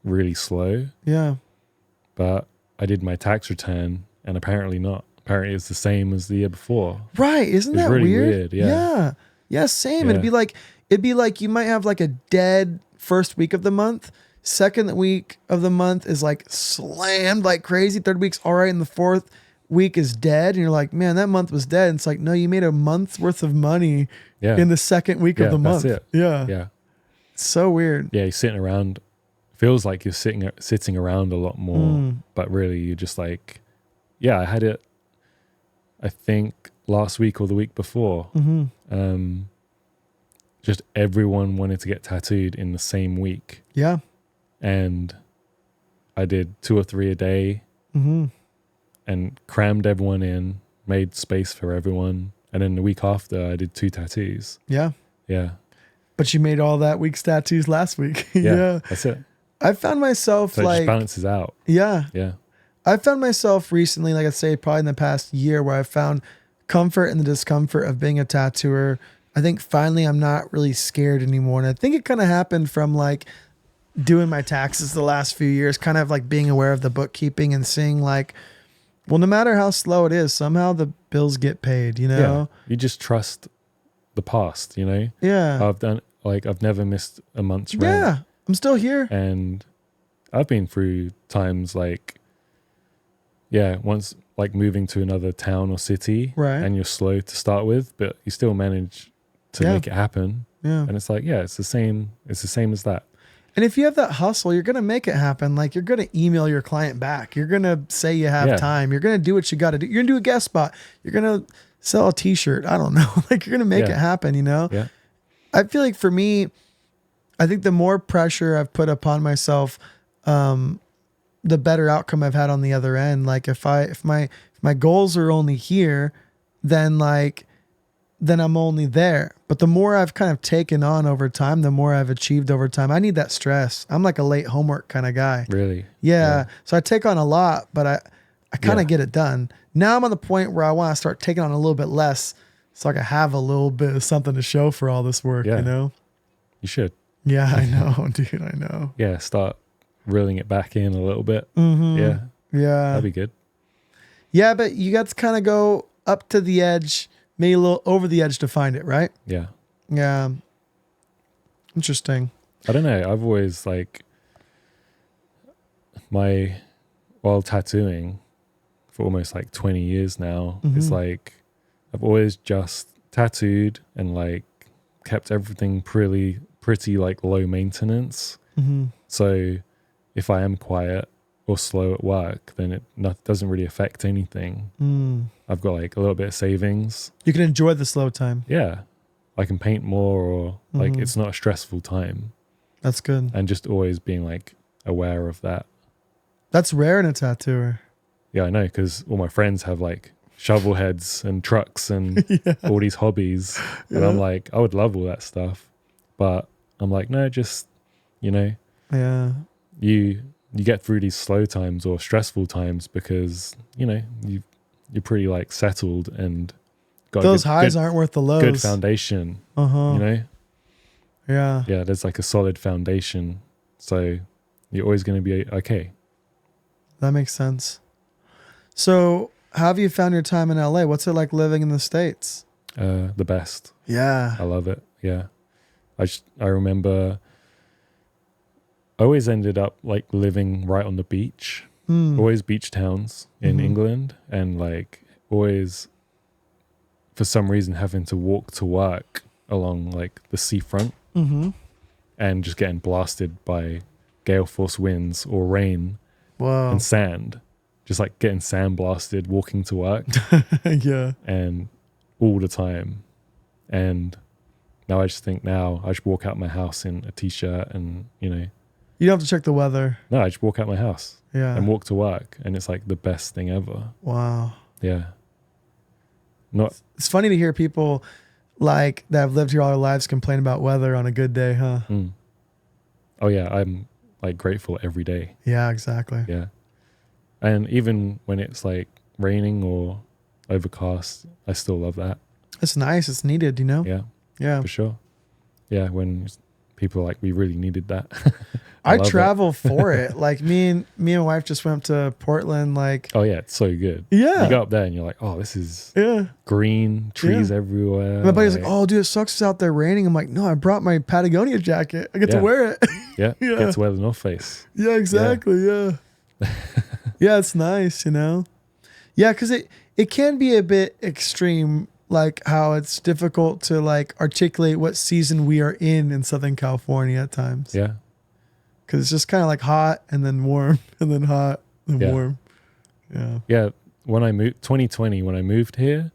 really slow, Yeah. but I did my tax return and apparently not. Apparently it's the same as the year before. Right. Isn't It's that really weird? weird, yeah. Yeah. Yeah, same. Yeah. It'd be like you might have like a dead first week of the month. Second week of the month is like slammed like crazy. Third week's all right. And the fourth week is dead. And you're like, man, that month was dead. And it's like, no, you made a month's worth of money Yeah. in the second week of the month. That's it. Yeah. Yeah. It's so weird. Yeah, you're sitting around. Feels like you're sitting around a lot more, but really you're just like, yeah, I had it, I think last week or the week before. Just everyone wanted to get tattooed in the same week. Yeah. And I did 2 or 3 a day and crammed everyone in, made space for everyone. And then the week after I did 2 tattoos. Yeah. Yeah. But you made all that week's tattoos last week. Yeah. That's it. I found myself So it just balances out. Yeah. Yeah. I found myself recently, like I say, probably in the past year, where I found comfort in the discomfort of being a tattooer. I think finally I'm not really scared anymore. And I think it kind of happened from like doing my taxes the last few years, kind of like being aware of the bookkeeping and seeing like, well, no matter how slow it is, somehow the bills get paid, you know? Yeah. You just trust the past, you know? Yeah. I've never missed a month's rent. Yeah. I'm still here. And I've been through times like, once like moving to another town or city, Right. and you're slow to start with, but you still manage to make it happen. Yeah. And it's like, it's the same as that. And if you have that hustle, you're going to make it happen. Like you're going to email your client back. You're going to say you have time. You're going to do what you got to do. You're going to do a guest spot. You're going to sell a t-shirt. I don't know. Like you're going to make it happen, you know? Yeah. I feel like for me, I think the more pressure I've put upon myself, the better outcome I've had on the other end. Like if my goals are only here, then I'm only there. But the more I've kind of taken on over time, the more I've achieved over time. I need that stress. I'm like a late homework kind of guy. Really? Yeah. So I take on a lot, but I kind of get it done. Now I'm on the point where I want to start taking on a little bit less so I can have a little bit of something to show for all this work, you know? You should. Yeah, I know, dude. I know. Yeah. Start reeling it back in a little bit. Yeah. That'd be good. Yeah, but you got to kind of go up to the edge, maybe a little over the edge to find it, right? Yeah. Yeah. Interesting. I don't know. I've always while tattooing for almost like 20 years now, it's like I've always just tattooed and like kept everything pretty like low maintenance. So if I am quiet or slow at work, then it doesn't really affect anything. I've got like a little bit of savings. You can enjoy the slow time. Yeah. I can paint more, or like it's not a stressful time. That's good. And just always being like aware of that. That's rare in a tattooer. Yeah, I know, because all my friends have like shovel heads and trucks and all these hobbies. And I'm like, I would love all that stuff. But I'm like, no, just, you get through these slow times or stressful times because, you're pretty like settled and got those highs aren't worth the lows. Good foundation, Yeah. Yeah, there's like a solid foundation. So you're always going to be okay. That makes sense. So how have you found your time in LA? What's it like living in the States? The best. Yeah. I love it. Yeah. I remember I always ended up like living right on the beach, always beach towns in England, and like always for some reason having to walk to work along like the seafront and just getting blasted by gale force winds or rain and sand, just like getting sandblasted walking to work. Yeah. And all the time. And now I just walk out my house in a t-shirt and, You don't have to check the weather. no, I just walk out my house and Yeah. walk to work. And it's like the best thing ever. Wow. Yeah. It's funny to hear people like that have lived here all their lives complain about weather on a good day, huh? Mm. Oh yeah, I'm like grateful every day. Yeah, exactly. Yeah. And even when it's like raining or overcast, I still love that. It's nice. It's needed, you know? Yeah, Yeah. for sure. Yeah, when people are like, we really needed that. I love it. travel for it. Like me and my wife just went to Portland. Like, Oh yeah, it's so good. yeah. You go up there and you're like, oh, this is Yeah. green, trees Yeah. everywhere. And my buddy's like, oh, dude, it sucks it's out there raining. I'm like, no, I brought my Patagonia jacket. I get to Yeah. wear it. yeah, Yeah. get to wear the North Face. Yeah, exactly. Yeah. Yeah, it's nice, you know? Yeah, because it can be a bit extreme, like how it's difficult to like articulate what season we are in Southern California at times. Yeah, Because it's just kind of like hot and then warm and then hot and Yeah. warm. Yeah. yeah. When I moved, 2020, when I moved here,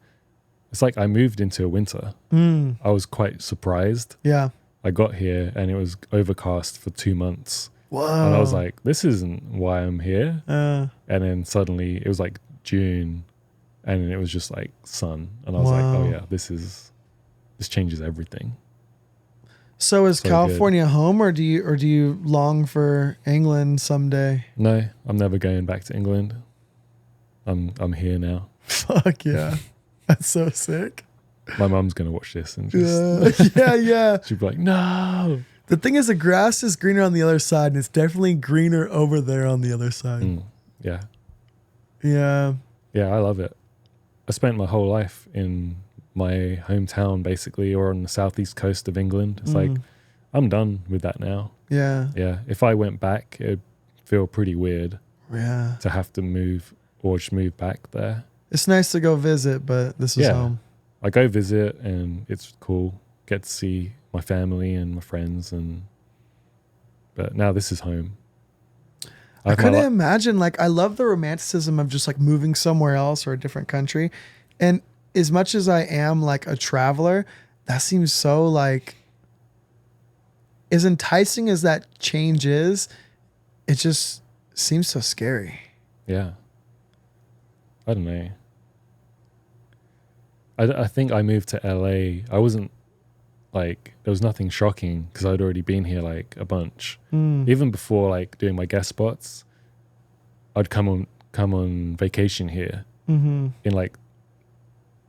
it's like I moved into a winter. Mm. I was quite surprised. Yeah. I got here and it was overcast for 2 months. Whoa. And I was like, this isn't why I'm here. Uh, And then suddenly it was like June and it was just like sun. And I was like, Wow. oh yeah, this changes everything. so is So California home, or do you long for England someday? No, I'm never going back to England. I'm here now. Fuck yeah. That's so sick. My mum's going to watch this and just, Yeah. she'll be like, no. The thing is, the grass is greener on the other side, and it's definitely greener over there on the other side. Mm, yeah. Yeah. Yeah, I love it. I spent my whole life in my hometown, basically, or on the southeast coast of England. It's like, I'm done with that now. Yeah. Yeah. If I went back, it'd feel pretty weird Yeah. to have to move or just move back there. It's nice to go visit, but this is Yeah. home. I go visit and it's cool. Get to see my family and my friends, but now this is home. I have my couldn't li- imagine. Like, I love the romanticism of just like moving somewhere else or a different country. And as much as I am like a traveler, that seems so like, as enticing as that change is, it just seems so scary. Yeah. I don't know. I think I moved to LA. I wasn't like, there was nothing shocking because I'd already been here like a bunch. Even before like doing my guest spots, I'd come on vacation here Mm-hmm. in like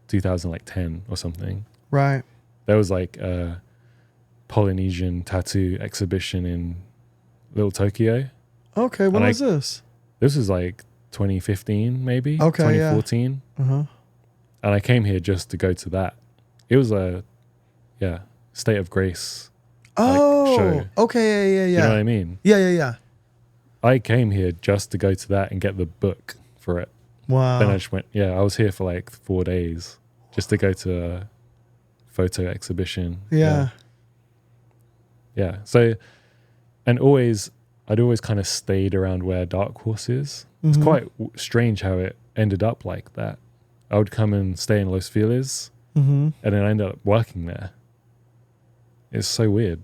2010 or something. Right. There was like a Polynesian tattoo exhibition in Little Tokyo. Okay. When And was this? This was like 2015, maybe. Okay, yeah. 2014. Uh-huh. And I came here just to go to that. It was State of Grace. Oh, show. okay. Yeah. You know what I mean? Yeah. I came here just to go to that and get the book for it. Wow. Then I just went, I was here for like 4 days just to go to a photo exhibition. Yeah. Yeah. So, and I'd always kind of stayed around where Dark Horse is. It's Mhm. quite strange how it ended up like that. I would come and stay in Los Feliz Mm-hmm. and then I ended up working there. It's so weird.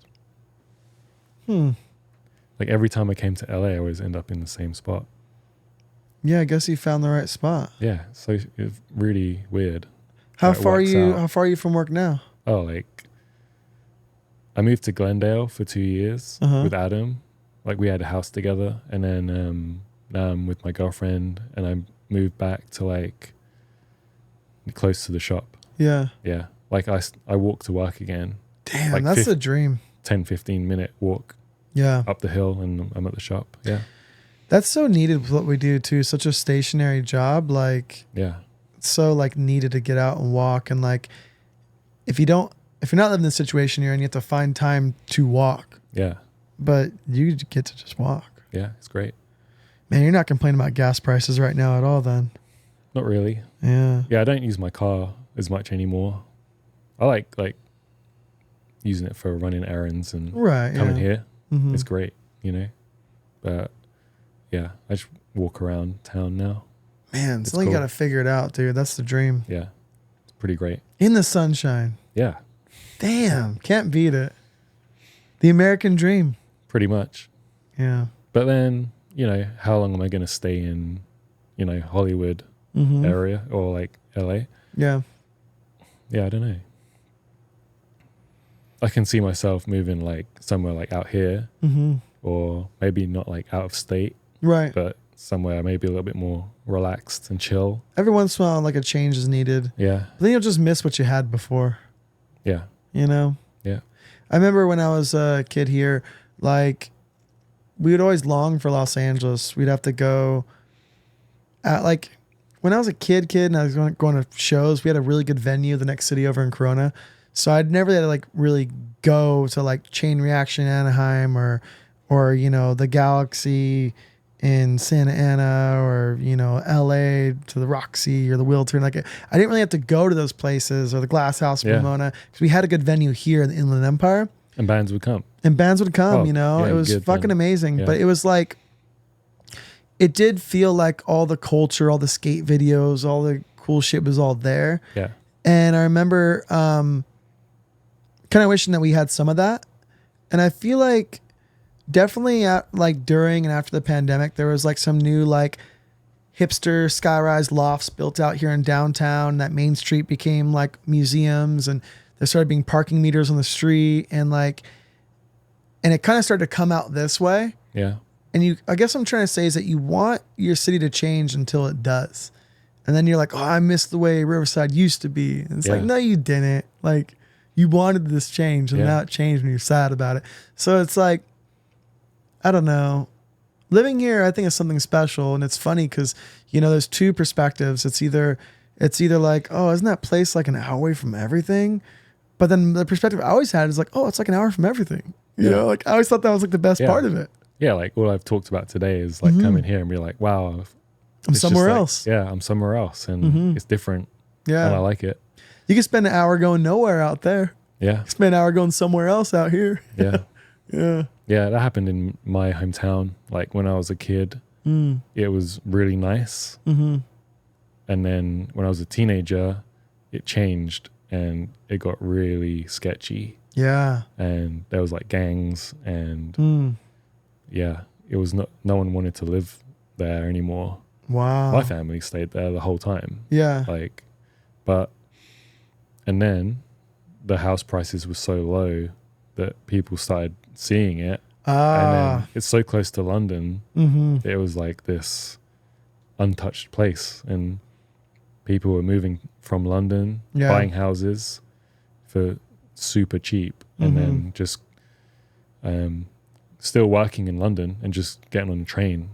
Like every time I came to LA, I always end up in the same spot. Yeah, I guess you found the right spot. Yeah. So it's really weird. How It far are works you? out. How far are you from work now? Oh, like I moved to Glendale for 2 years Uh-huh. with Adam. Like we had a house together, and then now I'm with my girlfriend, and I moved back to like close to the shop. Yeah. Yeah, like I walk to work again. Damn, Like that's the dream. 10-15 minute walk Yeah. up the hill, and I'm at the shop. Yeah, That's so needed with what we do too. Such a stationary job. Like, yeah, it's so like needed to get out and walk. And like, if you're not living in the situation you're in, you have to find time to walk. yeah, But you get to just walk. yeah. It's great. Man, you're not complaining about gas prices right now at all then. Not really. Yeah. Yeah, I don't use my car as much anymore. I like using it for running errands and Right. coming yeah. here. Mhm. It's great, but yeah, I just walk around town now. Man, It's something you cool. got to figure it out, dude. That's the dream. Yeah, it's pretty great. In the sunshine. Yeah, Damn. Can't beat it. The American dream. pretty much. Yeah. But then, how long am I going to stay in, Hollywood Mm-hmm. area or like LA? Yeah. Yeah, I don't know. I can see myself moving like somewhere like out here, or maybe not like out of state, Right. but somewhere maybe a little bit more relaxed and chill. Every once in a while, like a change is needed. Yeah. But then you'll just miss what you had before. Yeah. You know? Yeah. I remember when I was a kid here, like we would always long for Los Angeles. We'd have to go at like when I was a kid and I was going to shows, we had a really good venue, the next city over in Corona. So I'd never had to like really go to like Chain Reaction Anaheim or you know, the Galaxy in Santa Ana or, you know, LA to the Roxy or the Wiltern. Like I didn't really have to go to those places or the Glass House in Pomona because we had a good venue here in the Inland Empire. And bands would come. And bands would come, Oh, you know. yeah, it was fucking then. amazing. Yeah. But it was like, it did feel like all the culture, all the skate videos, all the cool shit was all there. Yeah. And I remember kind of wishing that we had some of that. And I feel like definitely at, like during and after the pandemic, there was like some new like hipster skyrise lofts built out here in downtown. That Main Street became like museums, and there started being parking meters on the street, and it kind of started to come out this way. Yeah. And I guess what I'm trying to say is that you want your city to change until it does. And then you're like, oh, I miss the way Riverside used to be. And it's like, no, you didn't. Like, you wanted this change, and now it changed and you're sad about it. So it's like, I don't know. Living here, I think, is something special. And it's funny because, you know, there's two perspectives. It's either like, oh, isn't that place like an hour away from everything? But then the perspective I always had is like, oh, it's like an hour from everything. You know, like I always thought that was like the best part of it. Yeah, like all I've talked about today is like coming here and be like, wow, I'm somewhere like, else. Yeah, I'm somewhere else, and it's different. Yeah, and I like it. You can spend an hour going nowhere out there. Yeah, spend an hour going somewhere else out here. Yeah, yeah. That happened in my hometown. Like when I was a kid, it was really nice, and then when I was a teenager, it changed and it got really sketchy. Yeah, and there was like gangs and it was no one wanted to live there anymore. Wow. My family stayed there the whole time. Yeah. And then the house prices were so low that people started seeing it. And then it's so close to London. It was like this untouched place, and people were moving from London, buying houses for super cheap, and then just still working in London and just getting on a train.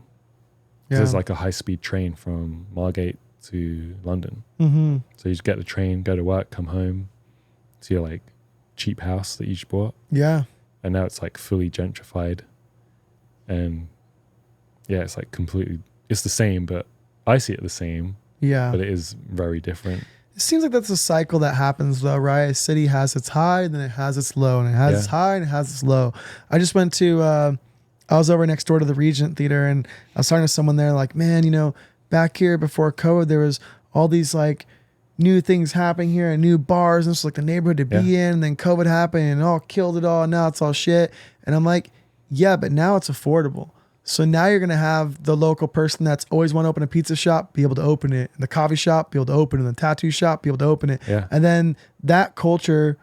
There's like a high-speed train from Margate to London. So you just get the train, go to work, come home to your like cheap house that you just bought. Yeah. And now it's like fully gentrified. And it's like completely, it's the same, but I see it the same. Yeah. But it is very different. It seems like that's a cycle that happens though, right? A city has its high, and then it has its low, and it has its high, and it has its low. I just went to, I was over next door to the Regent Theater, and I was talking to someone there like, man, you know, back here before COVID, there was all these like new things happening here and new bars, and it's like the neighborhood to be in, and then COVID happened and it all killed it all, and now it's all shit. And I'm like, yeah, but now it's affordable. So now you're going to have the local person that's always want to open a pizza shop be able to open it, and the coffee shop be able to open it, and the tattoo shop be able to open it. Yeah. And then that culture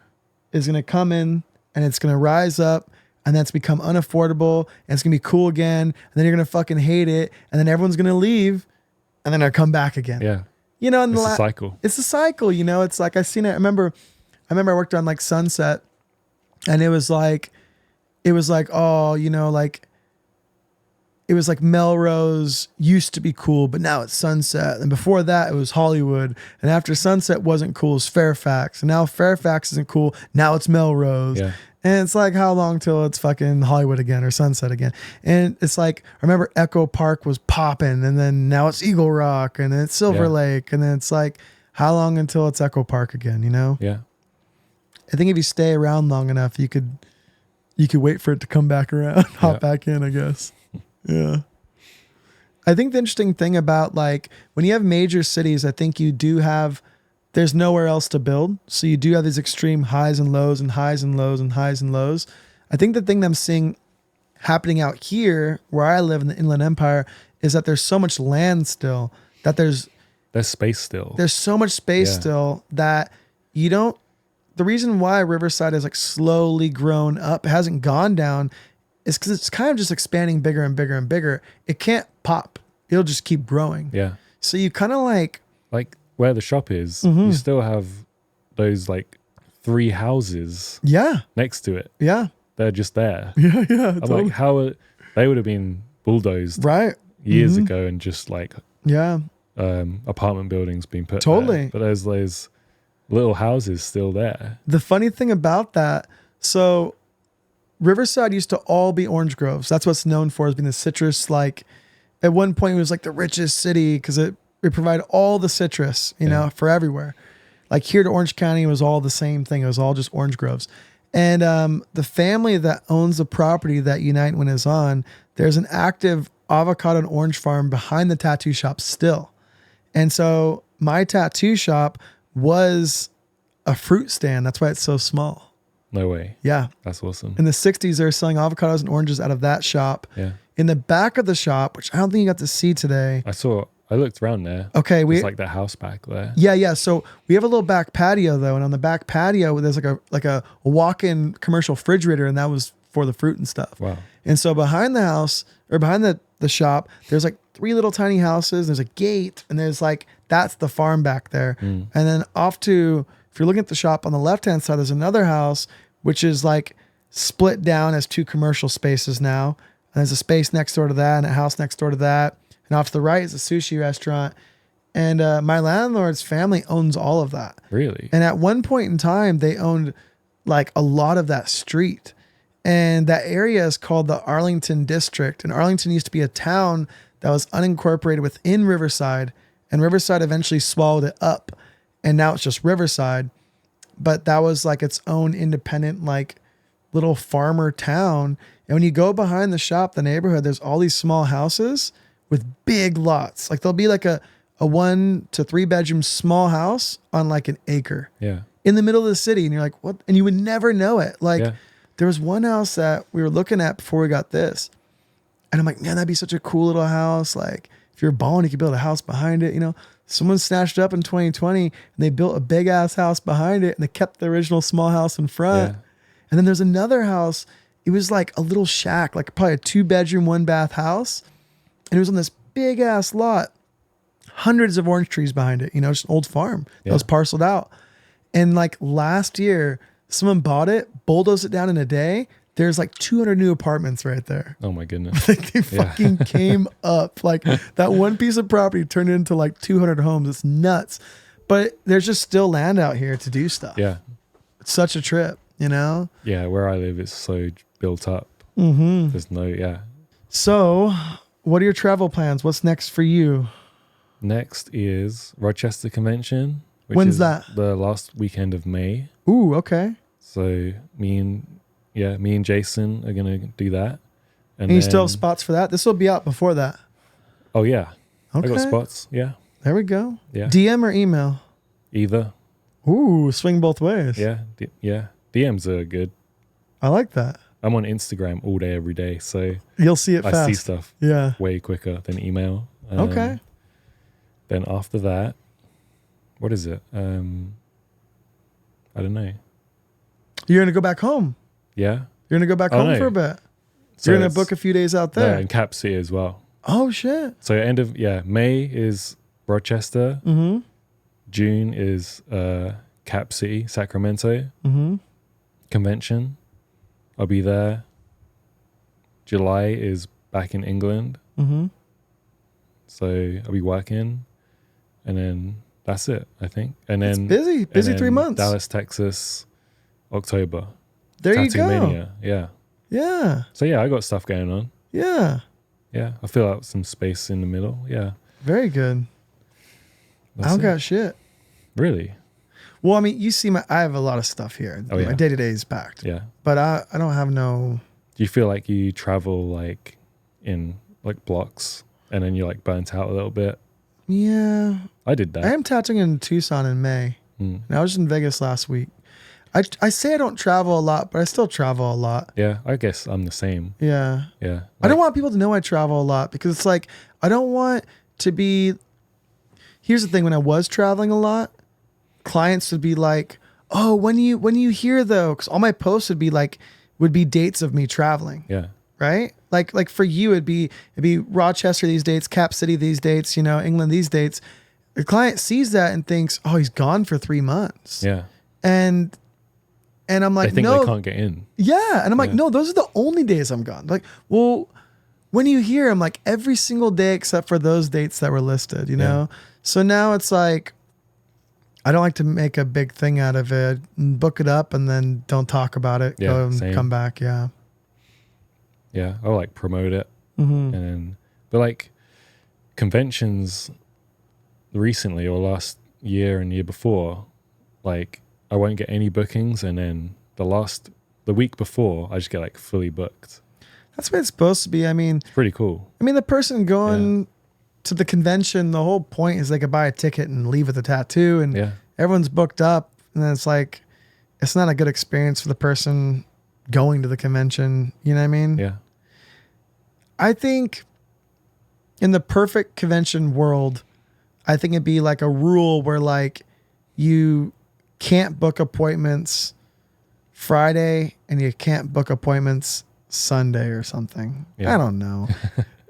is going to come in and it's going to rise up, and that's become unaffordable, and it's going to be cool again. And then you're going to fucking hate it. And then everyone's going to leave, and then they'll come back again. Yeah. You know, and it's a cycle. It's a cycle, you know, it's like, I've seen it. I remember I worked on like Sunset, and it was like, oh, you know, like, it was like Melrose used to be cool, but now it's Sunset. And before that, it was Hollywood. And after Sunset wasn't cool, it's Fairfax. And now Fairfax isn't cool. Now it's Melrose. Yeah. And it's like, how long till it's fucking Hollywood again or Sunset again? And it's like, I remember Echo Park was popping, and then now it's Eagle Rock, and then it's Silver Lake. And then it's like, how long until it's Echo Park again, you know? Yeah. I think if you stay around long enough, you could wait for it to come back around, hop back in, I guess. Yeah. I think the interesting thing about like when you have major cities, I think you do have, there's nowhere else to build. So you do have these extreme highs and lows and highs and lows and highs and lows. I think the thing that I'm seeing happening out here where I live in the Inland Empire is that there's so much land still, that there's space still. There's so much space still that you don't the reason why Riverside has like slowly grown up, it hasn't gone down, is because it's kind of just expanding bigger and bigger and bigger. It can't pop. It'll just keep growing. Yeah. So you kind of like where the shop is, you still have those like 3 houses next to it. Yeah. They're just there. Yeah. Yeah. I'm like, they would have been bulldozed right. years ago and just like Yeah. Apartment buildings being put Totally. there. But there's those little houses still there. The funny thing about that, so Riverside used to all be orange groves. That's what's known for, as being the citrus. Like at one point, it was like the richest city because it provided all the citrus, you know, for everywhere. Like here to Orange County, it was all the same thing. It was all just orange groves. And the family that owns the property that Unite Win is on, there's an active avocado and orange farm behind the tattoo shop still. And so my tattoo shop was a fruit stand. That's why it's so small. No way. Yeah. That's awesome. In the 60s, they were selling avocados and oranges out of that shop. Yeah. In the back of the shop, which I don't think you got to see today. I looked around there. Okay. It's like the house back there. Yeah. So we have a little back patio though. And on the back patio, there's like a walk-in commercial refrigerator, and that was for the fruit and stuff. Wow. And so behind the house, or behind the shop, there's like 3 little tiny houses. There's a gate, and there's like, that's the farm back there. And then off to, if you're looking at the shop on the left-hand side, there's another house, which is like split down as 2 commercial spaces now. And there's a space next door to that and a house next door to that. And off to the right is a sushi restaurant. And my landlord's family owns all of that. Really? And at one point in time, they owned like a lot of that street. And that area is called the Arlington District. And Arlington used to be a town that was unincorporated within Riverside. And Riverside eventually swallowed it up. And now it's just Riverside. But that was like its own independent, like little farmer town. And when you go behind the shop, the neighborhood, there's all these small houses with big lots. Like there'll be like a 1 to 3 bedroom small house on like an acre. Yeah. In the middle of the city. And you're like, what? And you would never know it. Like there was one house that we were looking at before we got this. And I'm like, man, that'd be such a cool little house. Like if you're balling, you could build a house behind it. You know, someone snatched it up in 2020 and they built a big ass house behind it, and they kept the original small house in front. Yeah. And then there's another house. It was like a little shack, like probably a 2 bedroom, 1 bath house. And it was on this big ass lot, hundreds of orange trees behind it, you know, just an old farm that was parceled out. And like last year, someone bought it, bulldozed it down in a day. There's like 200 new apartments right there. Oh my goodness. Like they fucking came up. Like that one piece of property turned into like 200 homes. It's nuts. But there's just still land out here to do stuff. Yeah. It's such a trip, you know? Yeah. Where I live, it's so built up. There's no, So what are your travel plans? What's next for you? Next is Rochester Convention. Which When's is that? The last weekend of May. Ooh, okay. So me and Jason are gonna do that. And you still have spots for that? This will be out before that. Oh yeah. Okay. I got spots. Yeah. There we go. Yeah. DM or email? Either. Ooh, swing both ways. Yeah. Yeah. DMs are good. I like that. I'm on Instagram all day, every day. So You'll see it I fast. see stuff way quicker than email. Okay. Then after that, what is it? I don't know. You're going to go back home. Yeah. You're going to go back home for a bit. So you're going to book a few days out there. Yeah, in Cap City as well. Oh, shit. So end of, May is Rochester. Mm-hmm. June is Cap City, Sacramento. Mm-hmm. Convention. I'll be there. July is back in England. Mm-hmm. So I'll be working. And then that's it, I think. And then it's busy 3 months. Dallas, Texas, October. There you go. Mania. Yeah. Yeah. So I got stuff going on. Yeah. Yeah. I fill out some space in the middle. Yeah. Very good. That's I don't it. got shit. Really? Well, I mean, you see I have a lot of stuff here. Oh, yeah. My day-to-day is packed. Yeah. But I don't have no... Do you feel like you travel like in like blocks and then you're like burnt out a little bit? Yeah. I did that. I am tattooing in Tucson in May. And I was in Vegas last week. I say I don't travel a lot, but I still travel a lot. Yeah, I guess I'm the same. Yeah. Yeah. I don't want people to know I travel a lot because it's like, I don't want to be... Here's the thing. When I was traveling a lot, clients would be like, oh, when you hear though, because all my posts would be dates of me traveling, Yeah. right? Like for you, it'd be Rochester these dates, Cap City these dates, England these dates. The client sees that and thinks, oh, he's gone for 3 months. Yeah. And I'm like, They think no, they can't get in. yeah. And I'm like, Yeah. no, those are the only days I'm gone. Like, well, when you hear, I'm like, every single day except for those dates that were listed, Yeah. So now it's like, I don't like to make a big thing out of it. Book it up and then don't talk about it. Yeah, Go and same. come back. Yeah. Yeah. I'll like promote it. Mm-hmm. And then, but like conventions recently or last year and year before, like I won't get any bookings. And then the week before, I just get like fully booked. That's what it's supposed to be. I mean, It's pretty cool. the person going to the convention, the whole point is they could buy a ticket and leave with a tattoo, and Yeah. everyone's booked up. And then it's like, it's not a good experience for the person going to the convention. You know what I mean? Yeah. I think in the perfect convention world, I think it'd be like a rule where like you can't book appointments Friday and you can't book appointments Sunday or something. Yeah. I don't know.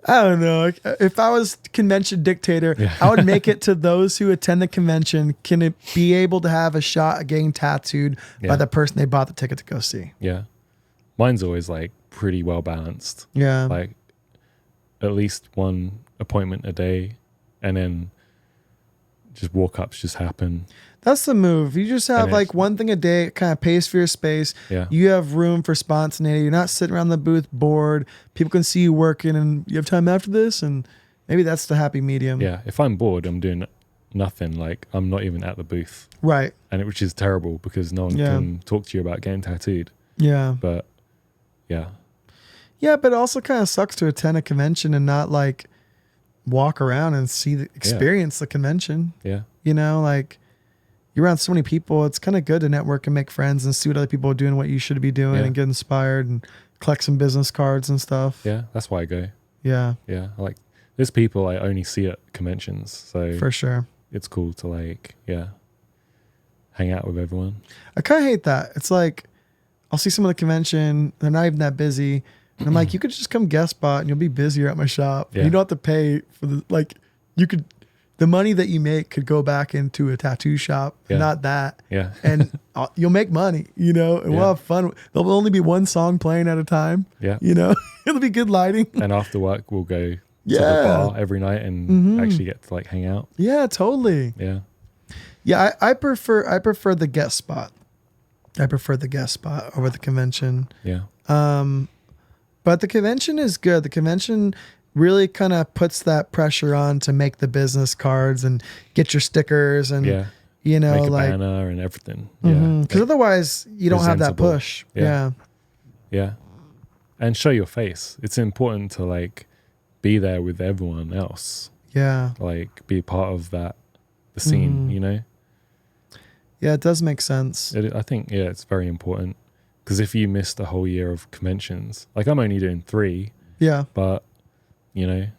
I don't know. If I was convention dictator, Yeah. I would make it to those who attend the convention can it be able to have a shot at getting tattooed by Yeah. the person they bought the ticket to go see. Yeah. Mine's always like pretty well balanced. Yeah. Like at least one appointment a day, and then just walk-ups just happen. That's the move. You just have And like it's- one thing a day. It kind of pays for your space. Yeah. You have room for spontaneity. You're not sitting around the booth bored. People can see you working and you have time after this. And maybe that's the happy medium. Yeah. If I'm bored, I'm doing nothing. Like I'm not even at the booth, Right. which is terrible because no one Yeah. can talk to you about getting tattooed. Yeah. But yeah. Yeah. But it also kind of sucks to attend a convention and not like walk around and experience the convention. Yeah. Like you're around so many people. It's kind of good to network and make friends and see what other people are doing, what you should be doing, Yeah. and get inspired and collect some business cards and stuff. Yeah. That's why I go. Yeah, Yeah. There's people I only see at conventions. So for sure. it's cool to like, yeah, hang out with everyone. I kind of hate that. It's like I'll see someone at a convention. They're not even that busy. And I'm like, you could just come guest spot and you'll be busier at my shop. Yeah. You don't have to pay for the money that you make could go back into a tattoo shop, Yeah. not that. Yeah. And you'll make money, and we'll Yeah. have fun. There'll only be one song playing at a time, Yeah. It'll be good lighting. And after work, we'll go to Yeah. the bar every night and Mhm. actually get to like hang out. Yeah, totally. Yeah. Yeah, I prefer the guest spot. I prefer the guest spot over the convention. Yeah. But the convention is good. The convention really kind of puts that pressure on to make the business cards and get your stickers and Yeah. you know, Make a like banner and everything. Yeah. because otherwise you don't have that presentable. push. Yeah. Yeah. Yeah. And show your face. It's important to like be there with everyone else. Yeah. Like be part of the scene, Yeah, it does make sense. I think, yeah, it's very important. Because if you missed a whole year of conventions, like I'm only doing 3, Yeah. but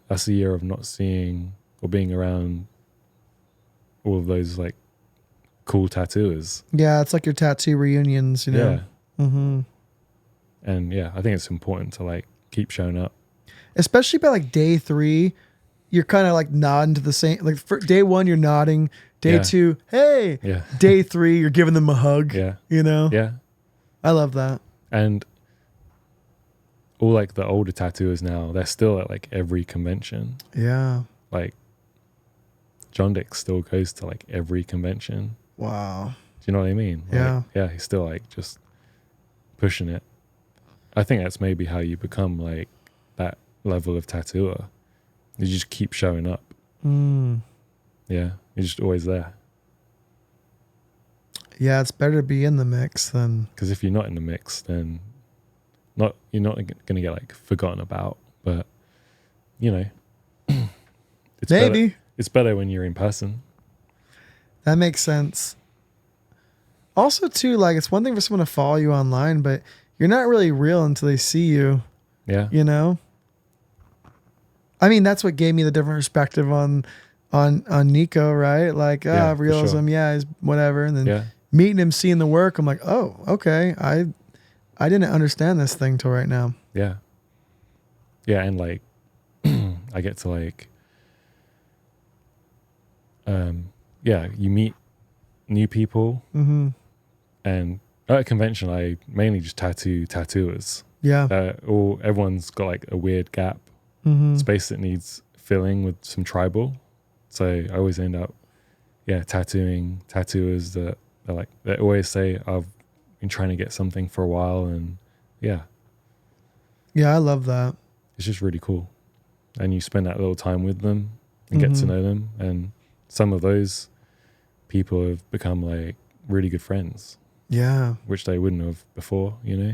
that's a year of not seeing or being around all of those like cool tattooers. Yeah, it's like your tattoo reunions, Yeah. Mm-hmm. And yeah, I think it's important to like keep showing up. Especially by like day 3, you're kind of like nodding to the same. Like for day 1, you're nodding. Day Yeah. 2, hey. Yeah. Day 3, you're giving them a hug. Yeah. Yeah. I love that. And all like the older tattooers now, they're still at like every convention. Yeah. Like John Dick still goes to like every convention. Wow. Do you know what I mean? Like, Yeah. Yeah, he's still like just pushing it. I think that's maybe how you become like that level of tattooer. You just keep showing up. Mm. Yeah. You're just always there. Yeah, it's better to be in the mix than. Because if you're not in the mix, then you're not going to get like forgotten about. But it's Maybe. it's better when you're in person. That makes sense. Also, too, like it's one thing for someone to follow you online, but you're not really real until they see you. Yeah. I mean, that's what gave me the different perspective on Nico, right? Like, Yeah, for realism, sure. yeah, he's whatever. And then Yeah. meeting him, seeing the work, I'm like, oh, okay. I didn't understand this thing till right now. Yeah. Yeah. And like, I get to like, yeah, you meet new people, Mm-hmm. and at a convention, I mainly just tattooers. Yeah. Everyone's got like a weird gap, Mm-hmm. space that needs filling with some tribal. So I always end up, tattooing tattooers that are like, they always say, I've been trying to get something for a while. And yeah, Yeah, I love that. it's just really cool. And you spend that little time with them and get to Mm-hmm. know them. And some of those people have become like really good friends, Yeah. which they wouldn't have before, you know?